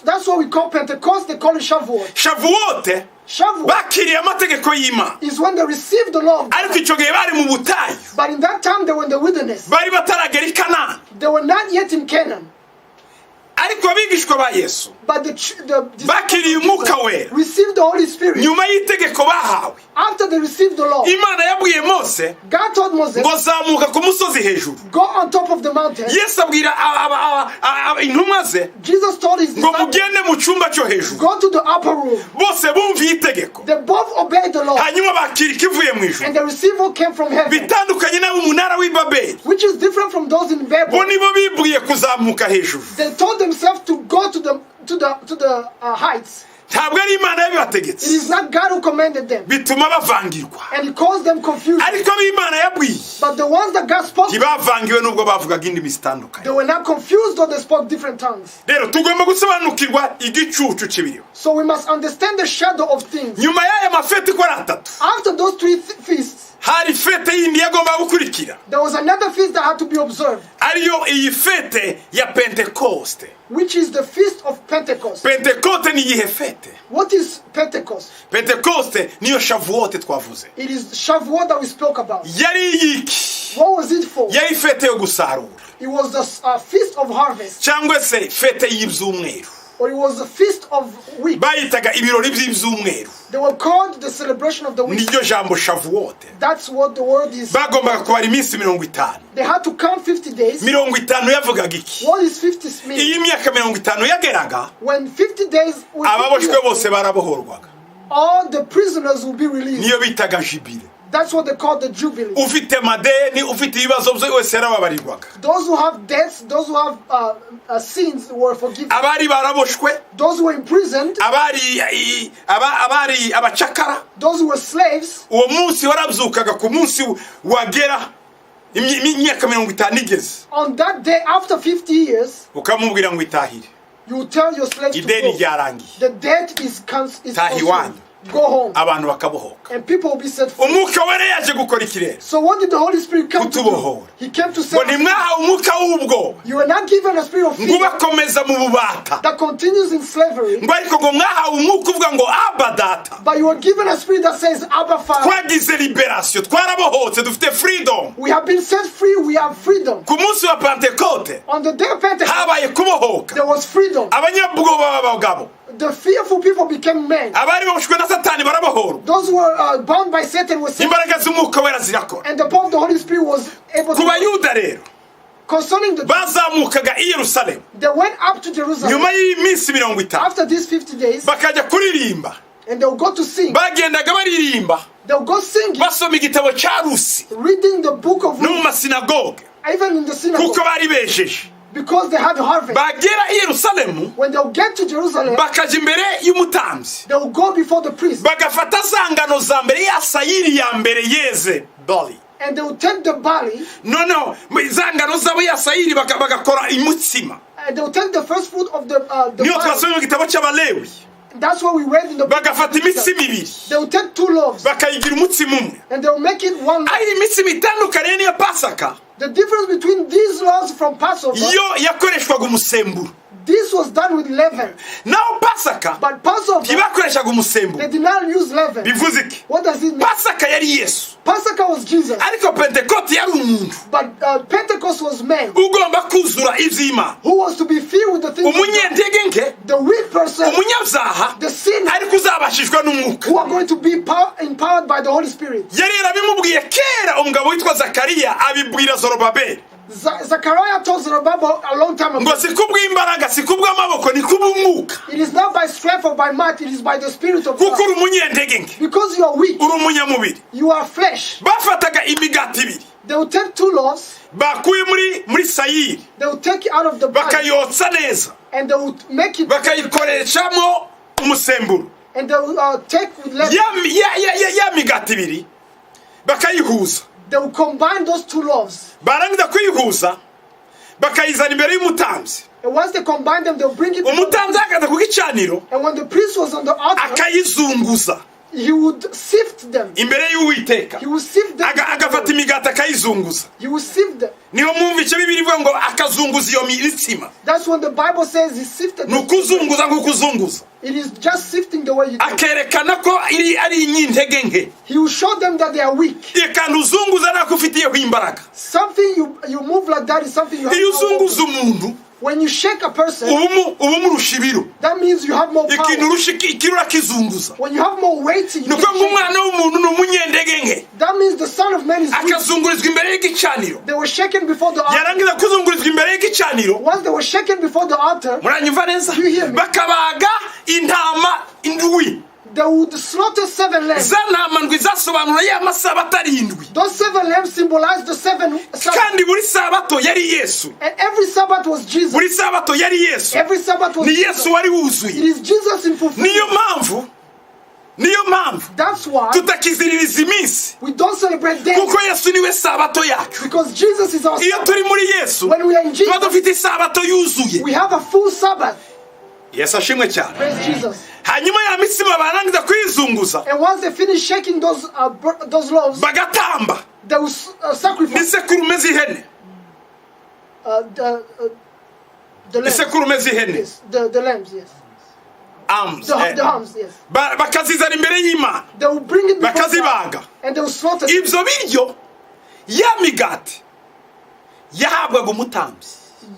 That's what we call Pentecost. They call it Shavuot. Shavuot Shavuot bakiriye amategeko y'Imana. is when they received the law of Ariko God. icyo gihe bari mu butayu. But in that time, they were in the wilderness. Bari bataragera i Kanani. They were not yet in Canaan. Ariko abigishwa ba Yesu But the bakiriye umwuka wera. received the Holy Spirit. Nyuma y'itegeko bahawe, After they received the law, Imana yabwiye Mose God told Moses, ngo zamuka ku musozi hejuru. go on top of the mountain. Yesu abwira intumwa ze Jesus told his ngo disciples, mugende mu cyumba cyo hejuru. go to the upper room. Bose bumviye itegeko. They both obeyed the law, Hanyuma bakira ikivuye mu ijuru. and the receiver came from heaven, Bitandukanye n'umunara w'i Babeli. which is different from those in Bo Babel. nibo bibwiye kuzamuka hejuru. They told themselves to go to the heights. Ntabwo ari Imana It yabibategetse. is not God who commanded them, Bituma bavangirwa. and it caused them confusion. Ariko ab'Imana yabwiye But the ones that God spoke, ntibavangiwe n'ubwo bavugaga indimi zitandukanye. they were not confused, though they spoke different tongues. Rero tugomba gusobanukirwa igicucu kibiriho. So we must understand the shadow of things. Nyuma y'aya mafeti uko ari atatu, After those three feasts, hari fete yindi yagomba gukurikira. there was another feast that had to be observed, Ariyo iyi fete ya Pentecoste. which is the feast of Pentecost. Pentecote ni iyihe fete? What is Pentecost? Pentecoste niyo Shavuot twavuze. It is Shavuot that we spoke about. Yari iyiki? What was it for? Yari fete yo gusarura. It was the feast of harvest, Cyangwa se fete y'ibyumweru. or it was a feast of weeks. bayitaga ibirori by'ibyumweru. They were called the celebration of the week. niryo jambo Shavuot. That's what the word is. bagombaga kubara iminsi 50. They had to count 50 days. 50 yavugaga iki? What is 50 mean? iyi myaka 50 yageraga, When 50 days will ababoshwe bose barabohorwaga. all the prisoners will be released. niyo bitaga jubile. That's what they call the Jubilee. ufite madeni, ufite ibibazo byo wese yarababarirwaga. Those who have debts, those who have sins were forgiven. abari baraboshwe, Those who were imprisoned, abari abacakara, those who were slaves, uwo munsi warabyukaga ku munsi wagera imyaka 50 igeze, on that day after 50 years, ukamubwira ngo itahire, you tell your slaves to ideni go. ryarangiye, The debt is Tahiwan. consumed. Go home. abantu bakabohoka. And people will be set free. umwuka wera yaje gukora ikirere, So what did the Holy Spirit come to do? kutubohora. He came to ngo say, ntimwahawe umwuka w'ubwo you were not given a spirit of ngo fear ubakomeza mu bubata, that continues in slavery, ngo ariko ngo mwahawe umwuka uvuga ngo aba data. but you were given a spirit that says, Abba Father. twagize liberation, twarabohotse, dufite freedom. We have been set free, we have freedom. ku munsi wa Pentecote On the day of Pentecost, habaye kubohoka. there was freedom. abanyabwoba b'abagabo, The fearful people became men. abari boshwe na satani barabohorwa, Those who were bound by Satan were set, imbaraga z'umwuka wera zirakora. and the power of the Holy Spirit was able ku to. bayuda rero Concerning the, bazamukaga i Yerusalemu they went up to Jerusalem nyuma y'iminsi 50 after these 50 days, bakajya kuririmba. and they will go to sing. bagendaga baririmba They will go singing, basoma igitabo cya Rusi reading the book of no mu Ruth, masinagoge, even in the synagogue, kuko bari bejeje. because they had harvest. bagera i Yerusalemu When they will get to Jerusalem, bakaja imbere y'umutambyi, they will go before the priest, bagafata za ngano za mbere ya sayiri ya mbere yeze bali, and they will take the barley, noneho za ngano zabo ya sayiri bagakora umutsima. and they will take the first fruit of the niyo barley. twasomye mu gitabo cy'Abalewi, That's what we read in the book. bagafata imitsima ibiri They will take 2 loaves, bakayigira umutsima umwe. and they will make it one loaf. ari imitsima itandukanye n'iya Pasaka, The difference between these loaves from Passover, yo yakoreshwaga umusemburo, this was done with leaven. naho Pasaka But Passover, ntibakoreshaga umusemburo. they did not use leaven. bivuze iki? What does it mean? Pasaka yari Yesu, Passover was Jesus, ariko Pentecote yari umuntu but Pentecost was man ugomba kuzura iby'Imana, who was to be filled with the things of God. umunyentege nke, The weak person, umunyabyaha, the sinner, ariko uzabashishwa n'umwuka. who are going to be empowered by the Holy Spirit. yari yarabimubwiye kera umugabo witwa Zakariya, abibwira Zorobabeli Zechariah told Zerubbabel a long time ngo ago, si kubw'imbaraga, si kubw'amaboko, ni kubw'umwuka, it is not by strength or by might, it is by the Spirit of kuko God. uri umunyentege nke, Because you are weak, uri umunyamubiri. you are flesh. bafataga imigati ibiri They will take 2 loaves, bakuye muri sayiri, they will take it out of the body, bakayotsa neza, and they will make it, bakayikoreshamo umusemburo. and they will take with leaven. ya migati ibiri bakayihuza, They will combine those 2 loaves, barangiza kuyihuza bakayizana imbere y'umutambyi. and once they combine them, they will bring it before the umutambyi priest. akaza ku gicaniro And when the priest was on the altar, akayizunguza he would sift them. imbere y'Uwiteka, He would sift them. agafata imigati akayizunguza. He would sift them. niyo mwumva icyo Bibiliya ivuga ngo akazunguza iyo mitsima. That's when the Bible says he sifted ni them. ukuzunguza nk'ukuzunguza, It is just sifting the way you do. akerekana ko ari inyintege nke. He will show them that they are weak. kandi uzunguza nako ufitiyeho imbaraga. Something you move like that is something you have iyo power over. uzunguza umuntu When you shake a person, uba umurusha ibiro, that means you have more ikintu power. urusha ikiro urakizunguza. When you have more weight, you ni can uko ngo shake. umwana w'umuntu ni umunyentege nke, That means the Son of Man is weak. akazungurizwa imbere y'igicaniro. They were shaken before the altar. yarangiza kuzungurizwa imbere y'igicaniro, Once they were shaken before the altar, muranyumva neza, You hear me? bakabaga intama indwi. they would slaughter 7 lambs. za ntama ndwi zasobanura ya masabato arindwi, Those 7 lambs symbolize the 7 Sabbaths. kandi buri sabato yari Yesu, And every Sabbath was Jesus. buri sabato yari Yesu, Every Sabbath was ni Jesus. Yesu wari It wuzuye. is Jesus in fulfillment. niyo mpamvu That's why tutakiziririza iminsi, we don't celebrate days, kuko Yesu niwe sabato yacu. because Jesus is our iyo Sabbath. turi muri Yesu When we are in tuba Jesus, dufite isabato yuzuye. we have a full Sabbath. Yesu ashimwe cyane. Praise Jesus. hanyuma ya mitsima barangiza kuyizunguza, And once they finish shaking those loaves, bagatamba they will sacrifice n'isekurume z'ihene, the lambs. isekurume z'ihene, Yes, the lambs, yes. The hams, yes. bakazizana imbere y'Imana, They will bring it before God, bakazibaga. and they will slaughter it. ibyo biryo, ya migati yahabwaga umutambyi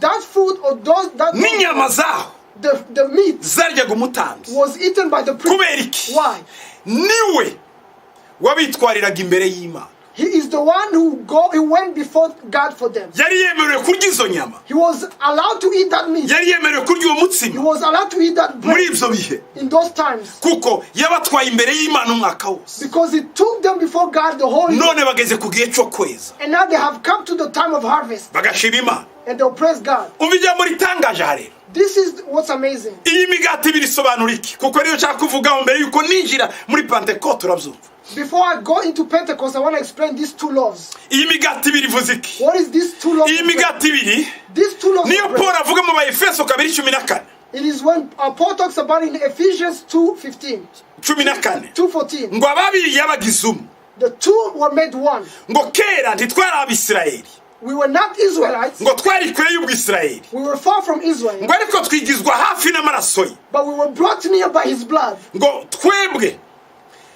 That food or those that n'inyama zaho the meat zaryaga umutambyi. was eaten by the Kubera priest. iki? Why? Niwe wabitwariraga imbere y'Imana. He is the one who went before God for them. Yari yemerewe kurya izo nyama. He was allowed to eat that meat. Yari yemerewe kurya uwo He mutsima was allowed to eat that muri bread ibyo bihe. in those times. Kuko yabatwaye imbere y'Imana umwaka wose. Because it took them before God the whole year. None bageze ku gihe cyo kweza. And now they have come to the time of harvest. Bagashima Imana. And they'll praise God. Umva ijambo ritangaje aha rero. This is what's amazing. Iyi migati ibiri isobanura iki? Kuko niyo nshaka kuvugaho mbere yuko ninjira muri Pentecote urabyumva. Before I go into Pentecost, I want to explain these two loaves. Iyi migati ibiri ivuze iki? What is these two loaves? Iyi migati ibiri These two loaves niyo of bread. Paul avuga mu Efeso 2:14. It is when Paul talks about in Ephesians 2:15, 14. 2:14. Ngo ababiri yabagize umwe. The two were made one. Ngo kera ntitwari Abisirayeli. We were not Israelites. Ngo twari kure y'Ubwisirayeli. We were far from Israel. Ngo ariko twigizwa hafi n'amaraso ye. But we were brought near by his blood. Ngo twebwe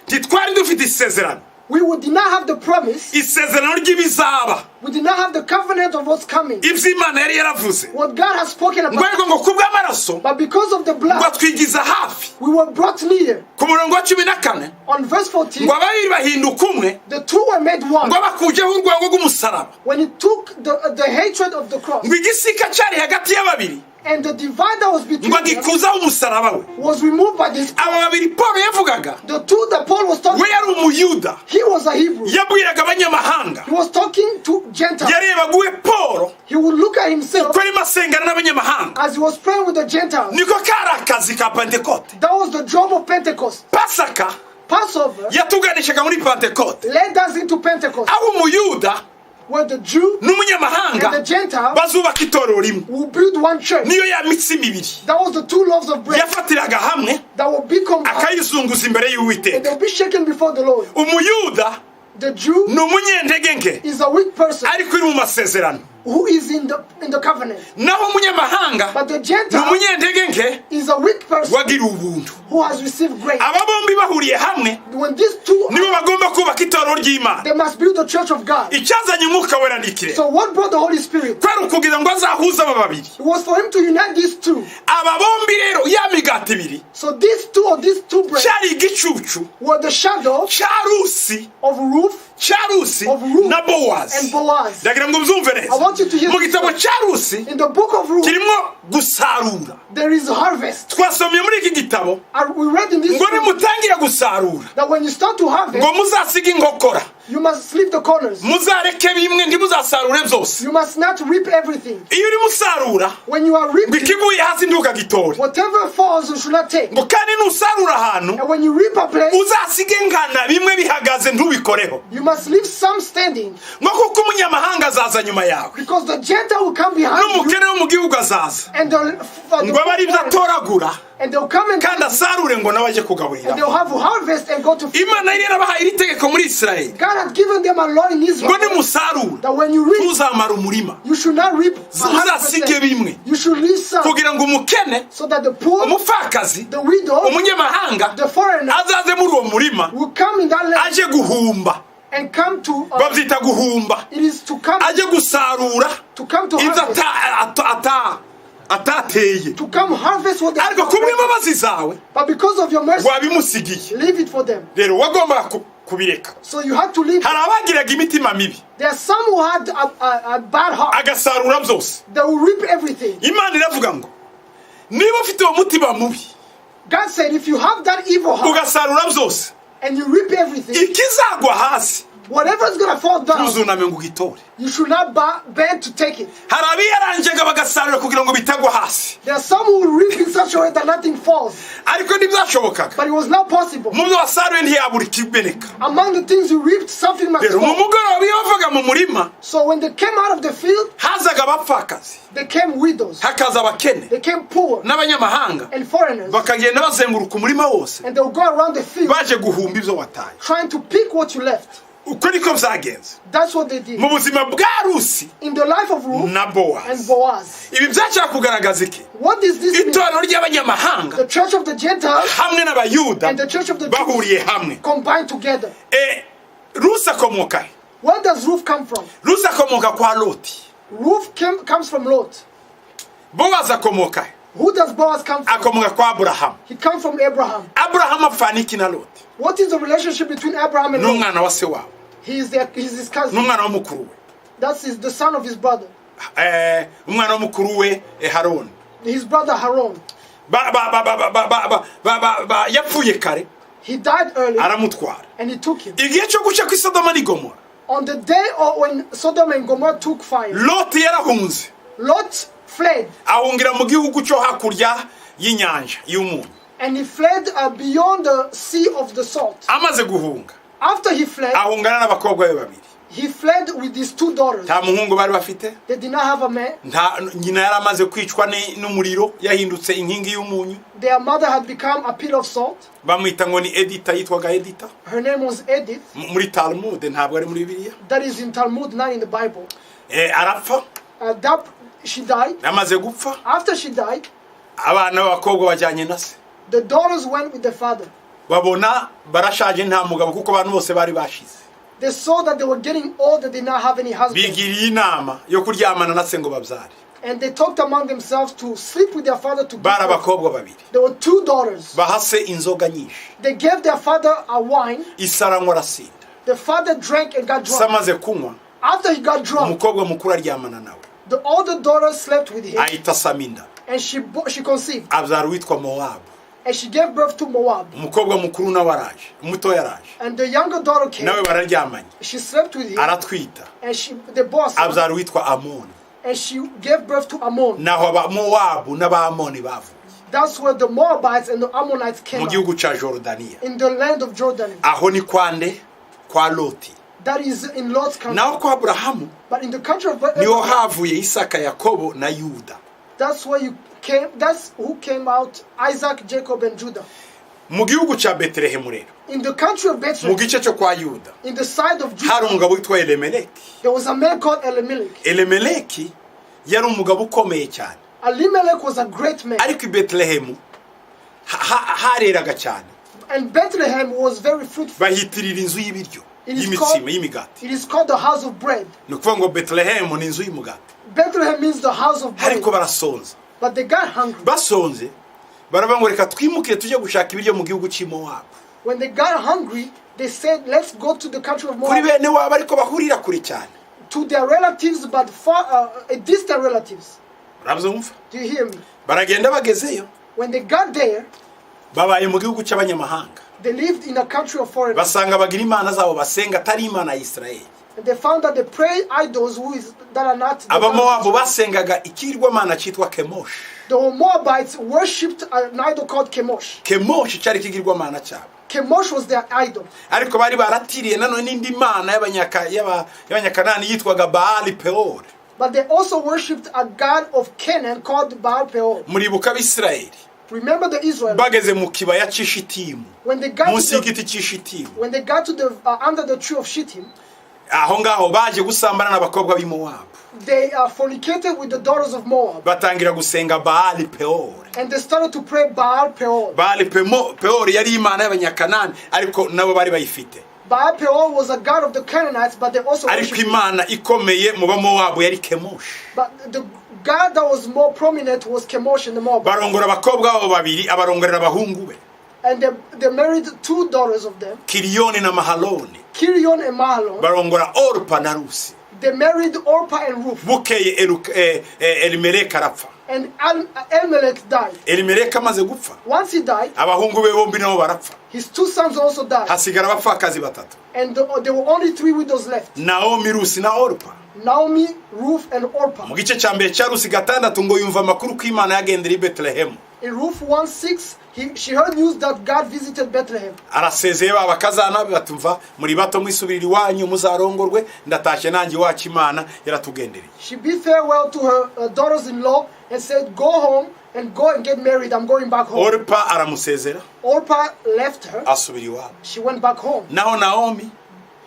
ntitwari dufite isezerano. We did not have the promise. Isezerano ry'ibizaba. We did not have the covenant of what's coming. Ibyo Imana yari yaravuze. What God has spoken Ngo about. ariko ngo kubw'amaraso But because of the ngo blood, twigiza hafi. we were brought near. Ku murongo wa 14 On verse 14, ngo ababiri bahinduka umwe the two were made one. ngo bakujeho urwango rw'umusaraba. When it took the hatred of the cross, Ngo igisika cyari hagati y'ababiri and the divide that was between ngo them gikuzaho umusaraba we. was removed by this. Aba babiri Paul yavugaga The two that Paul was talking, we yari umuyuda he was a Hebrew. yabwiraga abanyamahanga. He was talking to Gentiles. Yarebaga uwe Paul He would look at himself ko arimo asengana n'abanyamahanga. as he was praying with the Gentiles. Niko kari akazi ka Pentecote. That was the job of Pentecost. Pasaka Passover yatuganishaga muri Pentecote led us into Pentecost, aho umuyuda where the Jew and the n'umunyamahanga Gentile bazubaka itorero rimwe. will build one church. Niyo ya mitsi mibiri That was the two loaves of bread yafatiraga hamwe that will be combined akayizunguza imbere and y'Uwiteka. they'll be shaken before the Lord. Umuyuda The Jew ni umunyentege nke is a weak person ariko uri mu masezerano, who is in the covenant. naho umunyamahanga But the ni Gentile umunyentege nke is a weak person wagira ubuntu. who has received grace. Aba bombi bahuriye hamwe When these two, nibo bagomba kubaka itorero ry'Imana. they must build the church of God. Icyazanye umwuka wera ndikire So what brought the Holy Spirit? kwari ukugira ngo azahuze aba babiri. It was for him to unite these two. Aba bombi rero ya migati ibiri So these two bread cyari igicucu were the shadow cya Rusi of Ruth of Ruth na and Bowazi. Boaz. Ndagira ngo mbyumve I neza. want you to hear Mu this. gitabo cya Rusi In the book of Ruth, kirimo gusarura. there is harvest. Twasomye muri iki gitabo And we read in this ngo book nimutangira gusarura that when you start to harvest, ngo muzasiga inkokora, you must sleep the corners. muzareke bimwe ntimuzasarure byose. You must not reap everything. Iyo uri musarura When you are ngo reaping, ikiguye hasi ntukagitore. whatever falls, you should not take. Ngo kandi nusarura ahantu And when you reap a place, uzasige ngana bimwe bihagaze ntubikoreho. you must leave some standing, Ngo kuko umunyamahanga azaza nyuma yawe because the Gentile will come behind you, n'umukene wo mu gihugu azaza and ngo abe ari ibyo atoragura they'll come kandi asarure ngo nawe ajye kugaburira. and they'll have harvest and go to feed. Imana yari yarabahaye iri tegeko muri Isirayeli God had given them a law in ngo Israel nimusarura that when you reap, ntuzamara umurima, you should not reap uzasige 100%. bimwe You should leave some, kugira ngo umukene, so that the poor, umupfakazi, the widow, umunyamahanga the foreigner azaze muri uwo murima will come in that land aje guhumba. and come to. Babyita guhumba. It is to come Aje gusarura to ibyo harvest, atateye. to come harvest what they have Ariko kubwo planted. imbabazi zawe But because of your mercy, wabimusigiye. leave it for them. Rero wagombaga kubireka. So you had to leave. Hari abagiraga imitima mibi There are some who had a bad heart. agasarura byose. They will reap everything. Imana iravuga ngo niba ufite uwo mutima mubi God said, if you have that evil heart ugasarura byose, and you reap everything, ikizagwa hasi whatever is going to fall down, ntuzuname ngo ugitore. you should not bend to take it. Hari abiyaranjaga bagasarura kugira ngo bitagwa hasi, There are some who reap in such a way that nothing falls. ariko ntibyashobokaga. But it was not possible. Mu byo wasaruye ntiyabura ikimeneka. Among the things you reaped, something must Rero mu fall. mugoroba iyo bavaga mu murima So when they came out of the field, hazaga abapfakazi, they came widows, hakaza abakene they came poor n'abanyamahanga, and foreigners, bakagenda bazenguruka umurima wose and they would go around the field baje guhumba ibyo wataye. trying to pick what you left. Uko niko byagenze That's what they did. mu buzima bwa Rusi In the life of Ruth na and Bowazi. Boaz. Ibi byashaka kugaragaza iki? What does this mean? Itorero ry'abanyamahanga The church of the Gentiles hamwe n'abayuda and the church of the Jews bahuriye hamwe. combined together. Rusi akomoka he? Where does Ruth come from? Rusi akomoka kwa Loti. Ruth comes from Lot. Bowazi akomoka he? Who does Boaz come from? akomoka kwa Aburahamu. He comes from Abraham. Aburahamu apfana iki na Loti? What is the relationship between Abraham and Lot? N'umwana wa se wabo, He's his cousin. n'umwana wa mukuru we. That's the son of his brother. Umwana wa mukuru we Haroni. His brother Haron. Yapfuye kare. He died early. Aramutwara. And he took him. Igihe cyo gushya kwi Sodoma ni Gomora, On the day when Sodom and Gomorrah took fire, Loti yarahunze. Lot fled. Ahungira mu gihugu cyo hakurya y'inyanja y'umunyu. And he fled beyond the sea of the salt. Amaze guhunga, After he fled, ahungana n'abakobwa be babiri. he fled with his 2 daughters. Nta muhungu bari bafite. They did not have a man. Nyina yari amaze kwicwa n'umuriro, yahindutse inkingi y'umunyu. Their mother had become a pit of salt. Bamwita ngo ni Edita, yitwaga Edita. Her name was Edith. Muri Talmud, ntabwo ari muri Bibiliya. That is in Talmud, not in the Bible. Arapfa. She died. Amaze gupfa, After she died, abana b'abakobwa bajyanye na se. the daughters went with the father. Babona barashaje nta mugabo kuko abantu bose bari bashize. They saw that they were getting old, they did not have any husband. Bigiriye inama yo kuryamana na se ngo babyare. And they talked among themselves to sleep with their father to give Bari birth. abakobwa babiri. There were 2 daughters. Bahase inzoga nyinshi. They gave their father a wine. Isaranywa arasinda. The father drank and got drunk. Samaze kunywa, After he got drunk, umukobwa mukuru aryamana nawe. the older daughter slept with him. Ahita asaminda. And she conceived. Abyara uwitwa Mowabu. And she gave birth to Moab. Umukobwa mukuru nawe araje, umuto yaraje. And the younger daughter came. Nawe bararyamanye. She slept with him. Aratwita. And they bore a son. Abyara uwitwa Amoni. And she gave birth to Ammon. Naho Mowabu n'Abamoni bavuye. That's where the Moabites and the Ammonites came Mu out. gihugu ca Jordaniya. In the land of Jordan. Aho ni kwande kwa Loti. That is in Lot's country. Naho kwa Aburahamu But in the country of niho Abraham, havuye Isaka, Yakobo na Yuda. that's where you came. That's who came out: Isaac, Jacob, and Judah. Mu gihugu ca Betelehemu rero, In the country of mu Bethlehem, gice cyo kwa Yuda, in the side of hari Judah, umugabo witwa Elimeleki. there was a man called Elimelech. Elimeleki yari umugabo ukomeye cyane. Elimelech was a great man. Ariko i Betelehemu hareraga cyane. And Bethlehem was very fruitful. Bahitirira inzu y'ibiryo, It is y'imitsima, y'imigati. It is called the house of bread. Ni ukuvuga ngo Betelehemu ni inzu y'umugati. Bethlehem means the house of bread. Ariko barasonza. But they got hungry. Basonze baravuga ngo reka twimukire tujye gushaka ibiryo mu gihugu cy'i Mowabu. When they got hungry, they said, let's go to the country of Kuri Moab. bene wabo ariko bahurira kure cyane. To their relatives, but far, distant relatives. Urabyumva? Do you hear me? Baragenda bagezeyo, When they got there, babaye mu gihugu cy'abanyamahanga. they lived in a country of foreigners. Basanga bagira imana zabo basenga atari imana ya Isirayeli. And they found that they pray idols that are not. Abamowabu basengaga ikigirwamana cyitwa Kemoshi. The Moabites worshipped an idol called Chemosh. Kemoshi cyari ikigirwamana cyabo. Chemosh was their idol. Ariko bari baratiriye nanone n'indi mana y'abanyakanani yitwaga Baali Peor. But they also worshipped a god of Canaan called Baal Peor. Muribuka Abisirayeli Remember the Israelites. bageze mu kibaya cy'Ishitimu, When they got munsi to the, y'igiti cy'Ishitimu, when they got to the under the tree of Shittim, aho ngaho baje gusambana n'abakobwa b'i Mowabu. they fornicated with the daughters of Moab. Batangira gusenga Baali Peor. And they started to pray Baal Peor. Baali Peor yari imana y'abanyakanani ariko nabo bari bayifite. Baal Peor was a god of the Canaanites, but they also Ariko worshipped him. imana ikomeye mu Bamowabu yari Kemoshi. But the god that was more prominent was Chemosh in the Moab. Barongora abakobwa babo babiri, abarongorera abahungu be, And they married 2 daughters of them, Kiriyoni na Mahaloni. Kirion and Mahalon. Barongora Orpa na Rusi. They married Orpah and Ruth. Bukeye Elimeleki arapfa. And Elimelech died. Elimeleki amaze gupfa, Once he died, abahungu be bombi nabo barapfa. his 2 sons also died. Hasigara abapfakazi batatu, And there were only 3 widows left. Naomi, Rusi na Orpa. Naomi, Ruth, and Orpah. Mu gice cya mbere cya Rusi gatandatu ngo yumva amakuru ko Imana yagendera i Betelehemu. In Ruth 1:6, she heard news that God visited Bethlehem. Arasezeye babakazana batumva muri bato mwisubirira iwanyu muzarongorwe, ndatashye nanjye iwacu Imana yaratugendereye. She bid farewell to her daughters-in-law and said, go home and go and get married. I'm going back home. Orpa aramusezera Orpah left her. asubira iwabo. She went back home. Naho Naomi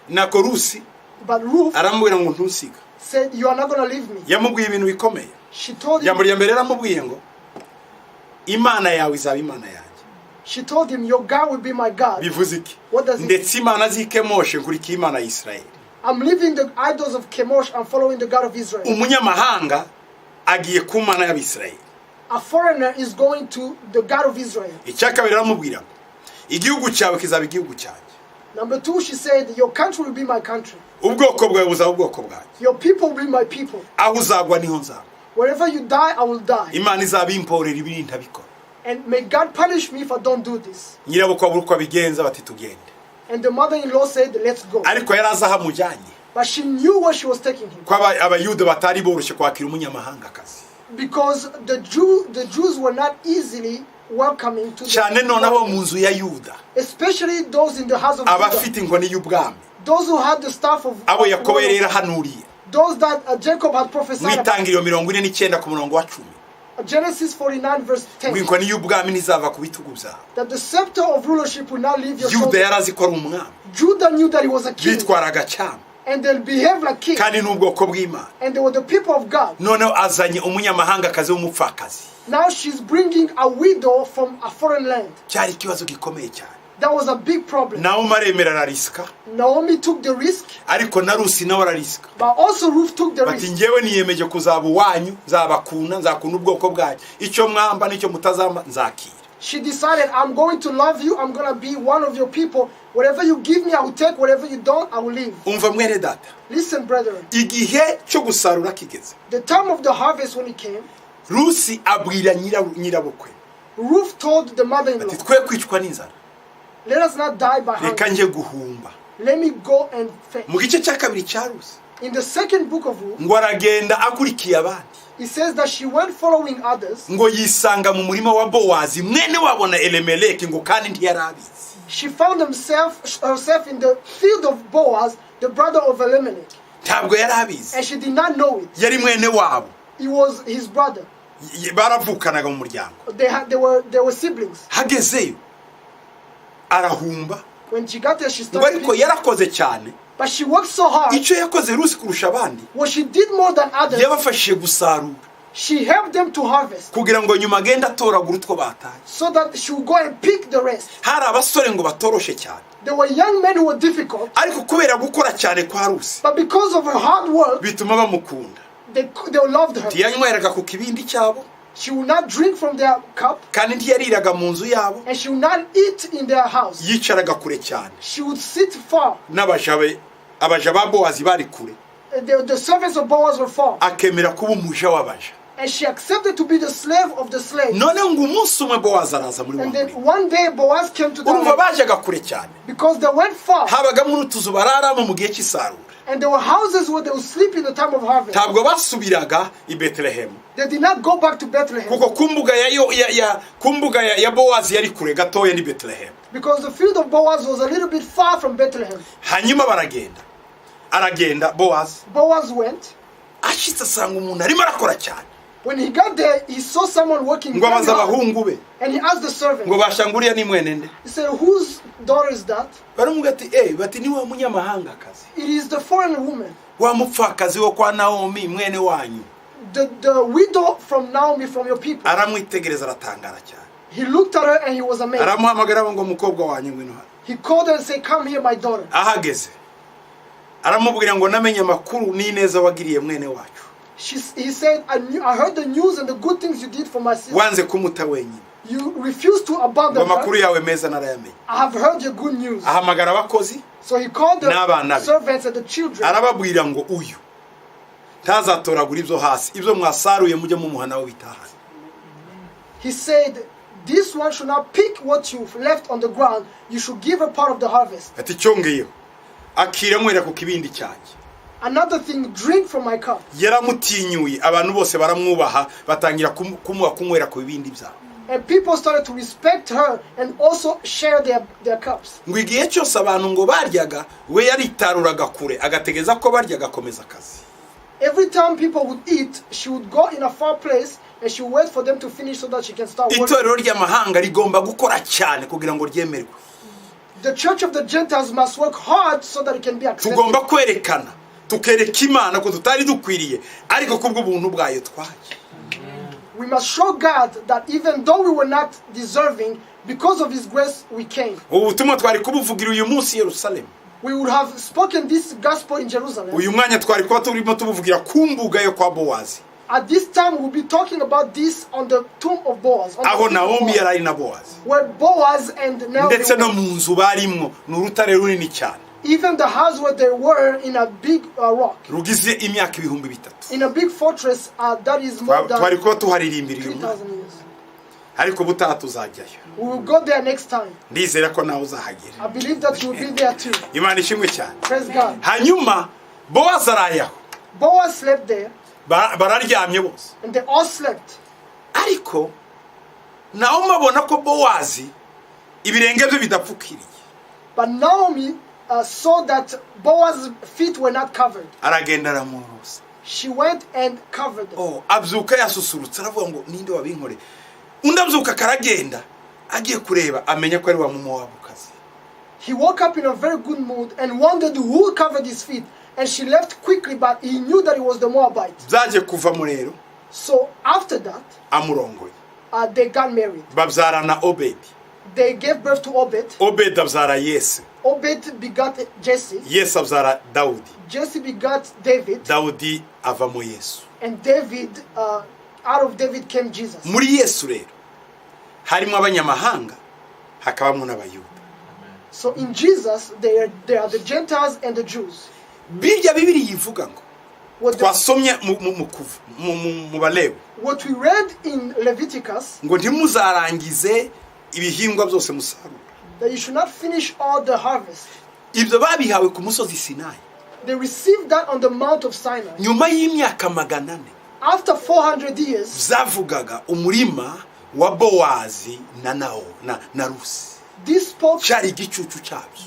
na Rusi But Ruth aramubwira ngo ntusiga. said, you are not going to leave me. Yamubwiye ibintu bikomeye. She told him, Jambo rya mbere yaramubwiye ngo Imana yawe izaba Imana yanjye. your God will be my God. Bivuze iki? What does it mean? Ndetse Imana zikemoshe nkurikira Imana ya Isirayeli. I'm leaving the idols of Chemosh and following the God of Israel. Umunyamahanga agiye ku Mana y'Abisirayeli. a foreigner is going to the God of Israel. icyakabiri aramubwira ngo igihugu cyawe kizaba igihugu cyanjye. Number 2, she said, your country will be my country. ubwoko bwawe buzaba ubwoko bwanjye. Your people will be my people. aho uzagwa niho nzagwa. Wherever you die, I will die. imana izabimporera ibi ntabikora. And may God punish me if I don't do this. nyirabukwe abura uko abigenza bati tugende. And the mother-in-law said, let's go. ariko yari azi aho amujyanye. But she knew where she was taking him. ko abayuda batari boroshye kwakira umunyamahangakazi. Because the Jews were not easily welcoming to cyane noneho mu nzu ya Yuda. Especially those in the house of Judah. abafite inkoni y'ubwami. Those who had the staff of abo Yakobo yari yarahanuriye. Those that Jacob had prophesied about. mwitangiriro 49 ku murongo wa 10. Genesis 49 verse 10. inkoni y'ubwami nizava ku bitugu byawe. That the scepter of rulership will not leave your Yuda shoulders. yarazi ko ari umwami. Judah knew that he was a king. bitwaraga cyane. And they'll behave like kings. kandi n'ubwoko bw'Imana. And they were the people of God. noneho azanye umunyamahangakazi w'umupfakazi. Now she's bringing a widow from a foreign land. cyari ikibazo gikomeye cyane. That was a big problem. Naomi aremera arariska. Naomi took the risk. ariko na Rusi nawe arariska. But also Ruth took the bati risk. ngewe niyemeje kuzaba uwanyu nzakunda ubwoko bwanyu icyo mwamba nicyo mutazamba nzakira. She decided, I'm going to love you, I'm going to be one of your people. Whatever you give me, I will take. Whatever you don't, I will leave. umva mwene data. Listen, brethren. igihe cyo gusarura kigeze. The time of the harvest when it came, Rusi abwira nyirabukwe. Ruth told the mother-in-law, ati twe kwicwa n'inzara. let us not die by reka hunger. nje guhumba. Let me go and fetch. mu gice cya kabiri cya Rusi. In the second book of Ruth, ngo aragenda akurikiye abandi. it says that she went following others. ngo yisanga mu murima wa Bowazi mwene wabona Elimeleki ngo kandi ntiyarabizi. She found herself in the field of Boaz, the brother of Elimelech. ntabwo yarabizi. And she did not know it. yari mwene wabo. He was his brother. baravukanaga mu muryango. They were siblings. hagezeyo arahumba. When she got there, she ngo started ariko picking. yarakoze cyane. But she worked so hard. icyo yakoze Rusi kurusha abandi. What she did more than others, yabafashije gusarura. she helped them to harvest. kugira ngo nyuma agende atoragura utwo bataye. So that she would go and pick the rest. hari abasore ngo batoroshe cyane. There were young men who were difficult. ariko kubera gukora cyane kwa Rusi But because of her hard work, bituma bamukunda. they loved her. ntiyanyweraga ku kibindi cyabo. She would not drink from their cup. kandi ntiyariraga mu nzu yabo. And she would not eat in their house. yicaraga kure cyane. She would sit far. abaja ba Bowazi bari kure. The servants of Boaz were far. akemera kuba umuja w'abaja. And she accepted to be the slave of the slave. none ngo umunsi umwe Bowazi araza muri And wa then one day Boaz came to urumva them bajaga kure cyane. because they went far. habagamo n'utuzu bararamo mu gihe cy'isarura. And there were houses where they would sleep in the time of harvest. ntabwo basubiraga i Betelehemu. They did not go back to Bethlehem. kuko kumbuga ya Bowazi yari kure gatoya ni Betelehemu. Because the field of Boaz was a little bit far from Bethlehem. hanyuma aragenda Bowazi. Boaz went. ashitse asanga umuntu arimo arakora cyane. When he got there, he saw someone working ngo very abaza hard. abahungu be. And he asked the servant. ngo bashanguriya ni mwene nde. He said, whose daughter is that? baramubwira ati bati ni wa munyamahangakazi. It is the foreign woman. wa mupfakazi wo kwa Naomi mwene wanyu. The widow from Naomi, from your people. aramwitegereza aratangara cyane. He looked at her and he was amazed. aramuhamagara ngo mukobwa wanyu ngwino hano. He called her and said, come here, my daughter. ahageze aramubwira ngo namenye amakuru n'ineza wagiriye mwene wacu. He said, I heard the news and the good things you did for my sister. wanze kumuta wenyine. You refused to abandon ngo amakuru her. yawe meza narayamenye. I have heard your good news. ahamagara abakozi. So he called the n'abana be. servants and the children. arababwira ngo uyu ntazatoragura ibyo hasi ibyo mwasaruye mujye mumuhana we bitahane. He said, this one should not pick what you've left on the ground. You should give a part of the harvest. ati cyongeyeho akira mwera ku kibindi cyanjye. Another thing, drink from my cup. yaramutinyuye abantu bose baramwubaha batangira kumuha kunywera ku bibindi byabo. And people started to respect her and also share their cups. ngo igihe cyose abantu ngo baryaga we yaritaruraga kure agategeza ko barya agakomeza akazi. Every time people would eat, she would go in a far place and she would wait for them to finish so that she can start working. itorero ry'amahanga rigomba gukora cyane kugira ngo ryemerwe. The church of the Gentiles must work hard so that it can be accepted. tugomba kwerekana tukereka Imana ko tutari dukwiriye ariko kubwo ubuntu bwayo twaje. We must show God that even though we were not deserving, because of His grace we came. ubutumwa twari kubuvugira uyu munsi i Yerusalemu. We would have spoken this gospel in Jerusalem. uyu mwanya twari kuba turimo tubuvugira ku mbuga yo kwa Bowazi. At this time, we'll be talking about this on the tomb of Boaz. On the aho tomb of Naomi Boaz, yari ari na Bowazi where Boaz and Naomi ndetse no were. mu nzu barimwo ni urutare runini cyane Even the house where they were in a big rock, rugize imyaka 3,000 in a big fortress that is more twari than kuba tuharirimbira uyu mwaka 3,000 years. ariko butaha tuzajyayo We will go there next time. ndizera ko nawe uzahagera I believe that you will be there too. Imana ishimwe cyane Praise God. hanyuma Bowazi arayaho Boaz slept there, bararyamye bose and they all slept. ariko Naomi abona ko Bowazi ibirenge bye bidapfukiriye But Naomi saw that Boaz's feet were not covered. aragenda aramurusa She went and covered them. abyuka yasusurutse aravuga ngo ninde wabinkore undi abyuka karagenda agiye kureba amenya ko ari wa Mowabukazi. He woke up in a very good mood and wondered who covered his feet. And she left quickly, but he knew that it was the Moabite. byaje kuvamo rero So after that, amurongoye they got married. babyarana Obedi. They gave birth to Obed. Obedi abyara Yese. Obed begot Jesse. Yese abyara Dawudi. Jesse begot David. Dawudi avamo Yesu. And David, out of David came Jesus. Muri Yesu rero harimo abanyamahanga hakabamo n'abayuda. So in Jesus, there are the Gentiles and the Jews. Birya Bibiri yivuga ngo What twasomye mu Balewi we read in Leviticus, ngo ntimuzarangize ibihingwa byose musarura. that you should not finish all the harvest. Ibyo babihawe ku musozi Sinayi. They received that on the Mount of Sinai. Nyuma y'imyaka 400 After 400 years, zavugaga umurima wa Bowazi na Rusi. this spoke Cyari igicucu cyabyo.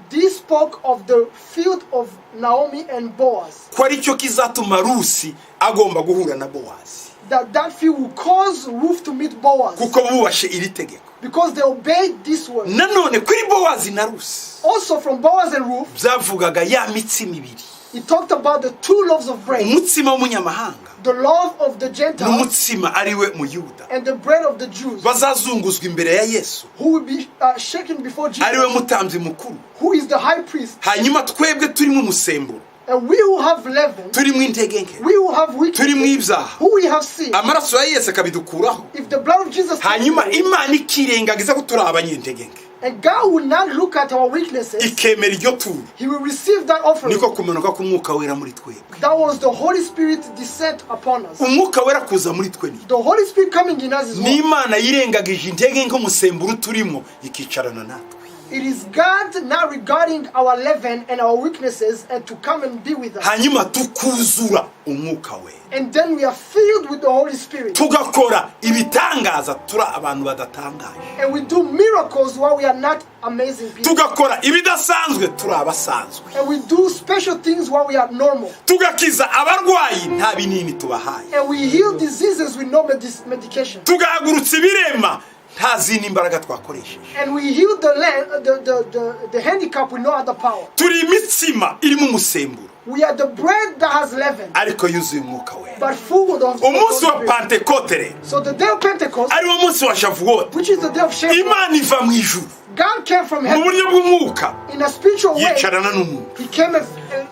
This spoke of the field of Naomi and Boaz. Ko ari cyo kizatuma Rusi agomba guhura na Bowazi. That field will cause Ruth to meet Boaz. Kuko bubashe iri tegeko. Because they obeyed this word. Nanone kuri Bowazi na Rusi Also from Boaz and Ruth, byavugaga ya mitsi mibiri. he talked about the two loaves of bread. Umutsima w'umunyamahanga The love of the Gentiles n'umutsima ariwe Muyuda. and the bread of the Jews. Bazazunguzwa imbere ya Yesu. Who will be shaken before Ariwe Jesus. mutambyi mukuru. Who is the high priest. Hanyuma twebwe turi mu musemburo. And we who have leaven, Turi mu intege nke. we who have Turi mu weakness, ibyaha. who we have sinned. Amaraso ya Yesu akabidukuraho. If the blood of Jesus takes Hanyuma away, Imana ikirengagiza ko turi abanyintege nke. and God will not look at our weaknesses, Ikemera iryo turo. he will receive that offering. Niko kumanuka k'Umwuka Wera muri twebwe. That was the Holy Spirit descent upon us. Umwuka Wera kuza muri twe ni. The Holy Spirit coming in us is Ni what? Imana yirengagije intege nke umusemburo turimo ikicarana natwe. It is God not regarding our leaven and our weaknesses and to come and be with us. Hanyuma tukuzura Umwuka Wera. And then we are filled with the Holy Spirit. Tugakora ibitangaza turi abantu badatangaje. And we do miracles while we are not amazing people. Tugakora ibidasanzwe turi abasanzwe. And we do special things while we are normal. Tugakiza abarwayi nta binini tubahaye. And we heal diseases with no medication. Tugahagurutsa ibirema nta zindi imbaraga twakoresheje. And we heal the handicap with no other power. Turi imitsima iri mu musemburo We are the bread that has leaven, ariko yuzuye Umwuka Wera. but full of the Umunsi wa Holy Spirit. Pentekote rero So the day of Pentecost, ari wo munsi wa Shavuot, which is the day of Shabbat, Imana iva mu ijuru God came from mu heaven buryo bw'umwuka in a spiritual way. yicarana n'umuntu. He came and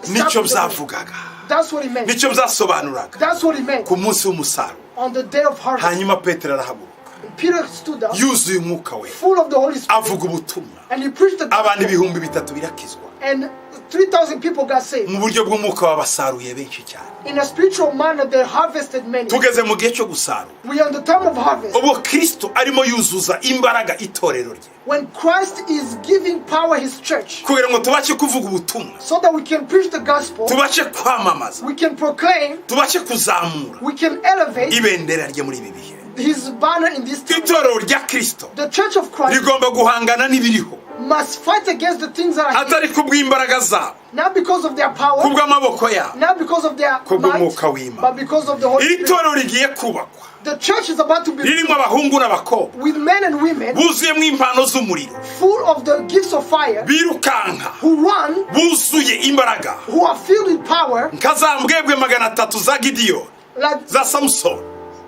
Nicyo sat with them. byavugaga, That's what he meant. nicyo byasobanuraga That's what he meant. ku munsi w'umusaruro. On the day of harvest, Hanyuma Petero arahaguruka Peter stood up, yuzuye Umwuka Wera, full of the Holy Spirit, avuga ubutumwa. and he preached the Abantu gospel. 3,000 birakizwa. And 3,000 people got saved. Mu buryo bw'umwuka wabasaruye benshi cyane. In a spiritual manner, they harvested many. Tugeze mu gihe cyo gusarura. We are in the time of harvest. Ubu Kristo arimo yuzuza imbaraga itorero rye. When Christ is giving power his church, Kugira ngo tubashe kuvuga ubutumwa, so that we can preach the gospel, tubashe kwamamaza, we can proclaim, tubashe kuzamura we can elevate ibendera rye muri ibi bihe. his banner in this time. Itorero rya Kristo The church of Christ rigomba guhangana n'ibiriho, must fight against the things that are here, atari kubw'imbaraga zabo, not because of their power, kubw'amaboko yabo, not because of their might, kubw'umwuka w'Imana. but because of the Holy Iri Spirit. torero rigiye kubakwa The church is about to be ririmo filled abahungu n'abakobwa with men and women buzuyemo impano z'umuriro, full of the gifts of fire, birukanka, who run, buzuye imbaraga who are filled with power, nka za mbwebwe 300 za Gideyoni, like za Samusoni.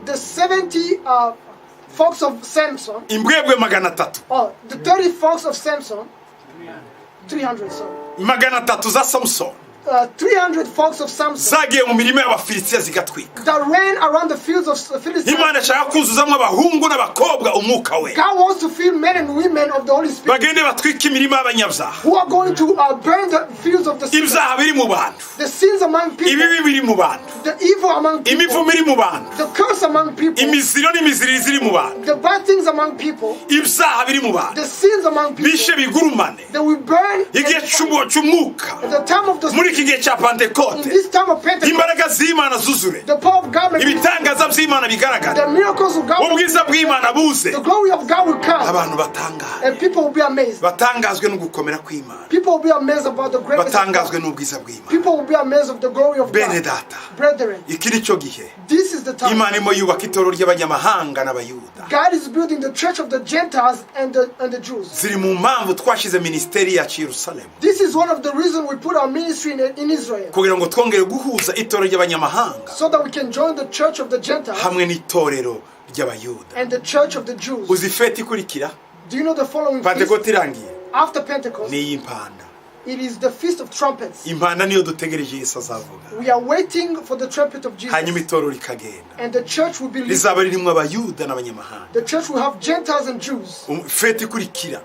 the 70 folks of Samson, Imbwebwe 300, or the 30 folks of Samson, 300, sorry, 300 za Samusoni. 300 folks of Samson zagiye mu mirima y'abafilisitiya zigatwika. that ran around the fields of Philistines. Imana ashaka kuzuzamo abahungu n'abakobwa umwuka we, God wants to fill men and women of the Holy Spirit bagende batwika imirima y'abanyabyaha, who are going to burn the fields of the sinners, ibyaha biri mu bantu, the sins among people, ibibi biri mu bantu, the evil among people, imivumo iri mu bantu, the curse among people, imiziro n'imiziririzi iri mu bantu, the bad things among people, ibyaha biri mu bantu, the sins among people. bishe bigurumane. They will burn Igihe cy'umwuka at the time of the muri iki gihe cya in Pentekote, this time of Pentecost, imbaraga z'Imana zuzure, the power of God may be, ibitangaza by'Imana bigaragara, the miracles of God, ubwiza bw'Imana buze, the glory of God will come, abantu batangare, and people will be amazed. batangazwe no gukomera kw'Imana, People will be amazed about the greatness of batangazwe God. n'ubwiza bw'Imana. People will be amazed of the glory of Bene God. data, Brethren, iki ni cyo gihe this is the time. Imana irimo yubaka itorero ry'abanyamahanga n'abayuda. God is building the church of the Gentiles and the Jews. Ziri mu mpamvu twashize minisiteri yacu i Yerusalemu, This is one of the reasons we put our ministry in Israel, kugira ngo twongere guhuza itorero ry'abanyamahanga so that we can join the church of the Gentiles hamwe n'itorero ry'abayuda. and the church of the Jews. Uzi feti ikurikira Do you know the following feast? Pentekote irangiye After Pentecost, ni iy'impanda. it is the Feast of Trumpets. Impanda niyo dutegereje Yesu azavuga, We are waiting for the trumpet of Jesus, hanyuma itorero rikagenda, and the church will be leading. rizaba ririmo abayuda n'abanyamahanga. The church will have Gentiles and Jews. Feti ikurikira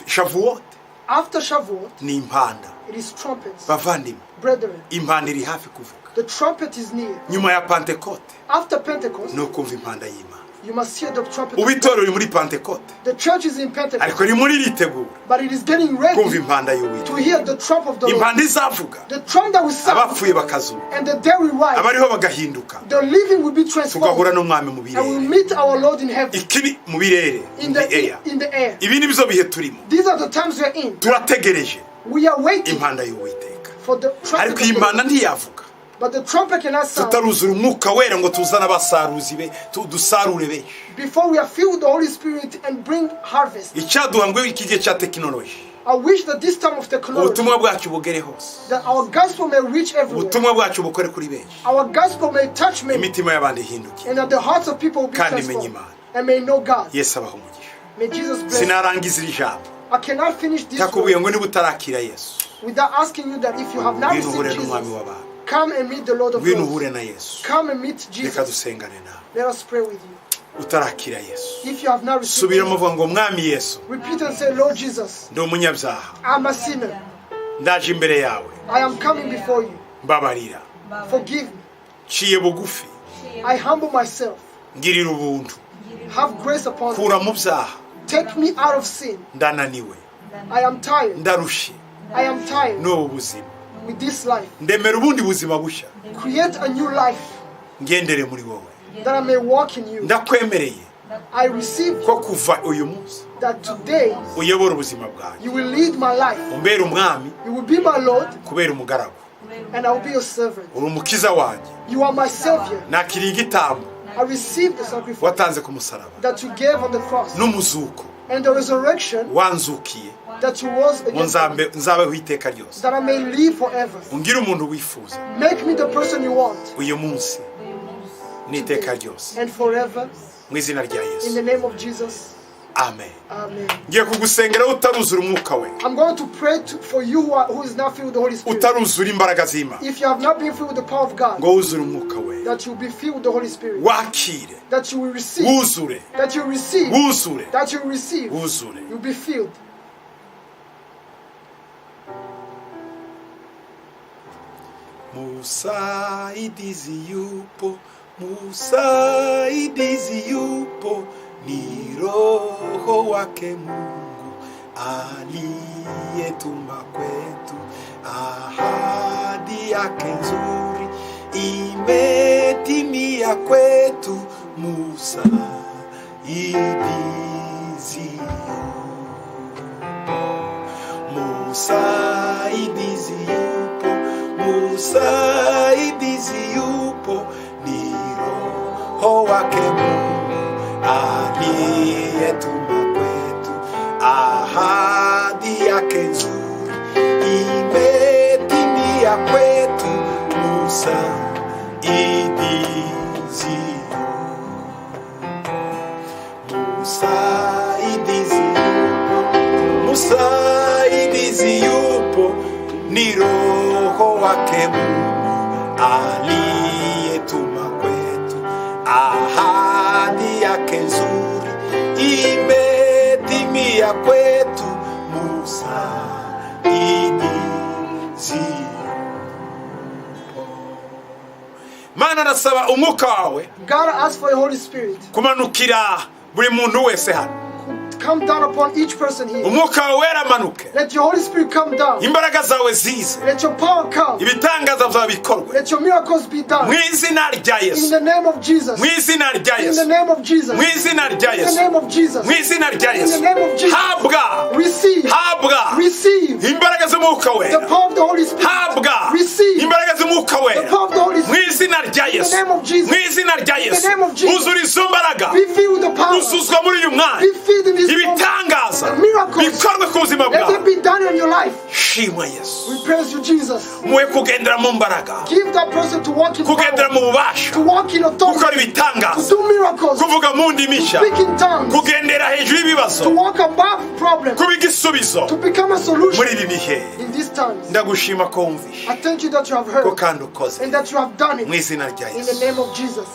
Shavuot After Shavuot, ni impanda. it is trumpets. Bavandimwe, Brethren, impanda iri hafi kuvuga. the trumpet is near. Nyuma ya Pentekote After Pentecost, ni ukumva impanda y'Imana. you must hear the trumpet. Ubu itorero riri muri Pentekote, The church is in Pentecost, ariko rimwe riritegura but it is getting kumva ready impanda to y'Uwiteka. hear the trump of the Lord. Impanda izavuga, The trump that will sound, abapfuye bakazuka, and the dead will rise. abariho bagahinduka, The living will be tugahura transformed, n'umwami mu and will birere. meet our Lord in heaven, Iki ni mu birere, in in the air. the air. Ibi ni byo bihe turimo, These are the times we are in. turategereje We are waiting impanda y'Uwiteka. for the trumpet Ariko of iyi the impanda Lord. ntiyavuga But the trumpet cannot sound tutaruzura umwuka wera ngo tuzane abasaruzi be dusarure benshi. before we are filled with the Holy Spirit and bring harvest. Icyaduha ngo iki gihe cya tekinoloji, I wish that this time of technology, ubutumwa bwacu bugere hose, that our gospel may reach everywhere. ubutumwa bwacu bukore kuri benshi, Our gospel may touch many, imitima y'abandi ihinduke, and that the hearts of people will be kandi menye transformed Imana. and may know God. Yesu abaha umugisha. May Jesus bless you. Sinarangiza iri jambo I cannot finish this ntakubwiye word ngo niba utarakira Yesu, without asking you that if you have not ngwino uhure received n'umwami Jesus, w'abantu, come and meet the Lord of ngwino Lords. uhure na Yesu. Come and meet Reka Jesus. dusengane nawe. Let us pray with you. Utarakira Yesu, If you have not received subiramo Jesus, uvuga ngo mwami Yesu, repeat and say, Lord Jesus, ndi umunyabyaha, I'm a sinner. ndaje imbere yawe, I am coming before you. mbabarira, Forgive me. ciye bugufi, I humble myself. ngirira ubuntu, Have grace upon me. kura mu byaha, Take me out of sin. ndananiwe, I am tired. ndarushe I am tired n'ubu buzima, with this life. ndemera ubundi buzima bushya, Create a new life ngendere muri wowe. that I may walk in you. Ndakwemereye I receive ko kuva uyu munsi that today uyobora ubuzima bwanjye, you will lead my life. umbere umwami You will be my Lord kubera umugaragu, and I will be your servant. uri umukiza wanjye, You are my Savior. nakiriye igitambo I receive the sacrifice watanze ku musaraba that you gave on the cross n'umuzuko and the resurrection wanzukiye that you rose ngo again, nzabeho iteka ryose. that I may live forever. ungire umuntu wifuza Make me the person you want uyu munsi n'iteka ryose, and forever. mu izina rya In Yesu, the name of Jesus. amen. Amen. Ngiye kugusengera utaruzura umwuka we, I'm going to pray for you who is not filled with the Holy Spirit. utaruzura imbaraga z'Imana, If you have not been filled with the power of God, ngo wuzure umwuka we, that you will be filled with the Holy Spirit. wakire, That you will receive. wuzure, That you receive. wuzure, That you receive. wuzure. You'll be filled. Musaidizi yupo, musaidizi yupo, ni Roho wake Mungu aliyetuma kwetu. Ahadi yake nzuri imetimia kwetu. Musaidizi yupo, musaidizi yupo, musaidizi yupo, ni Roho wake Mungu aliyetuma kwetu. Ahadi yake nzuri imetimia kwetu. Musaidizi yupo, musaidizi yupo, musaidizi yupo, ni Roho Roho wake Mungu aliyetuma kwetu, ahadi yake nzuri imetimia kwetu. Musa Mana nasaba umwuka wawe God asks for your Holy Spirit. Kumanukira buri muntu wese hano. Come down upon each person here. Umwuka wawe wera. Let your Holy Spirit come down. Imbaraga zawe zize. Let your power come. Ibitangaza byawe bikorwe. Let your miracles be done. Mwizina rya Yesu. In the name of Jesus. Mwizina rya Yesu. In the name of Jesus. Mwizina rya Yesu. In the name of Jesus. Mwizina rya In Yesu. the name of Jesus. Habwa. Receive. Habwa. Receive. Imbaraga z'umwuka The wera. power of the Holy Spirit. Habwa. Receive. Imbaraga z'umwuka The wera. power of the Holy Spirit. Mwizina rya In the Yesu. name of Jesus. Mwizina rya In the Yesu. name of Jesus. Uzura izo mbaraga. Be filled with the power. Uzuzwa muri uyu mwanya. Be filled in this moment. Ibitangaza Miracles. bikorwe ku buzima Let bwawe. it be done in your life. Shimwa Yesu. We praise you, Jesus. Muwe kugendera mu mbaraga. Give that person to walk in Kugendera power. mu bubasha. To walk in authority. Gukora To ibitangaza. do miracles. Kuvuga mu ndimi nshya. Speak in tongues. Kugendera hejuru To y'ibibazo. walk above problems. Kuba igisubizo To become a muri solution ibi bihe. in these times. Ndagushima ko wumvishe I thank you that you have ko heard kandi ukoze and that you have done mu it izina rya in the Yesu. name of Jesus.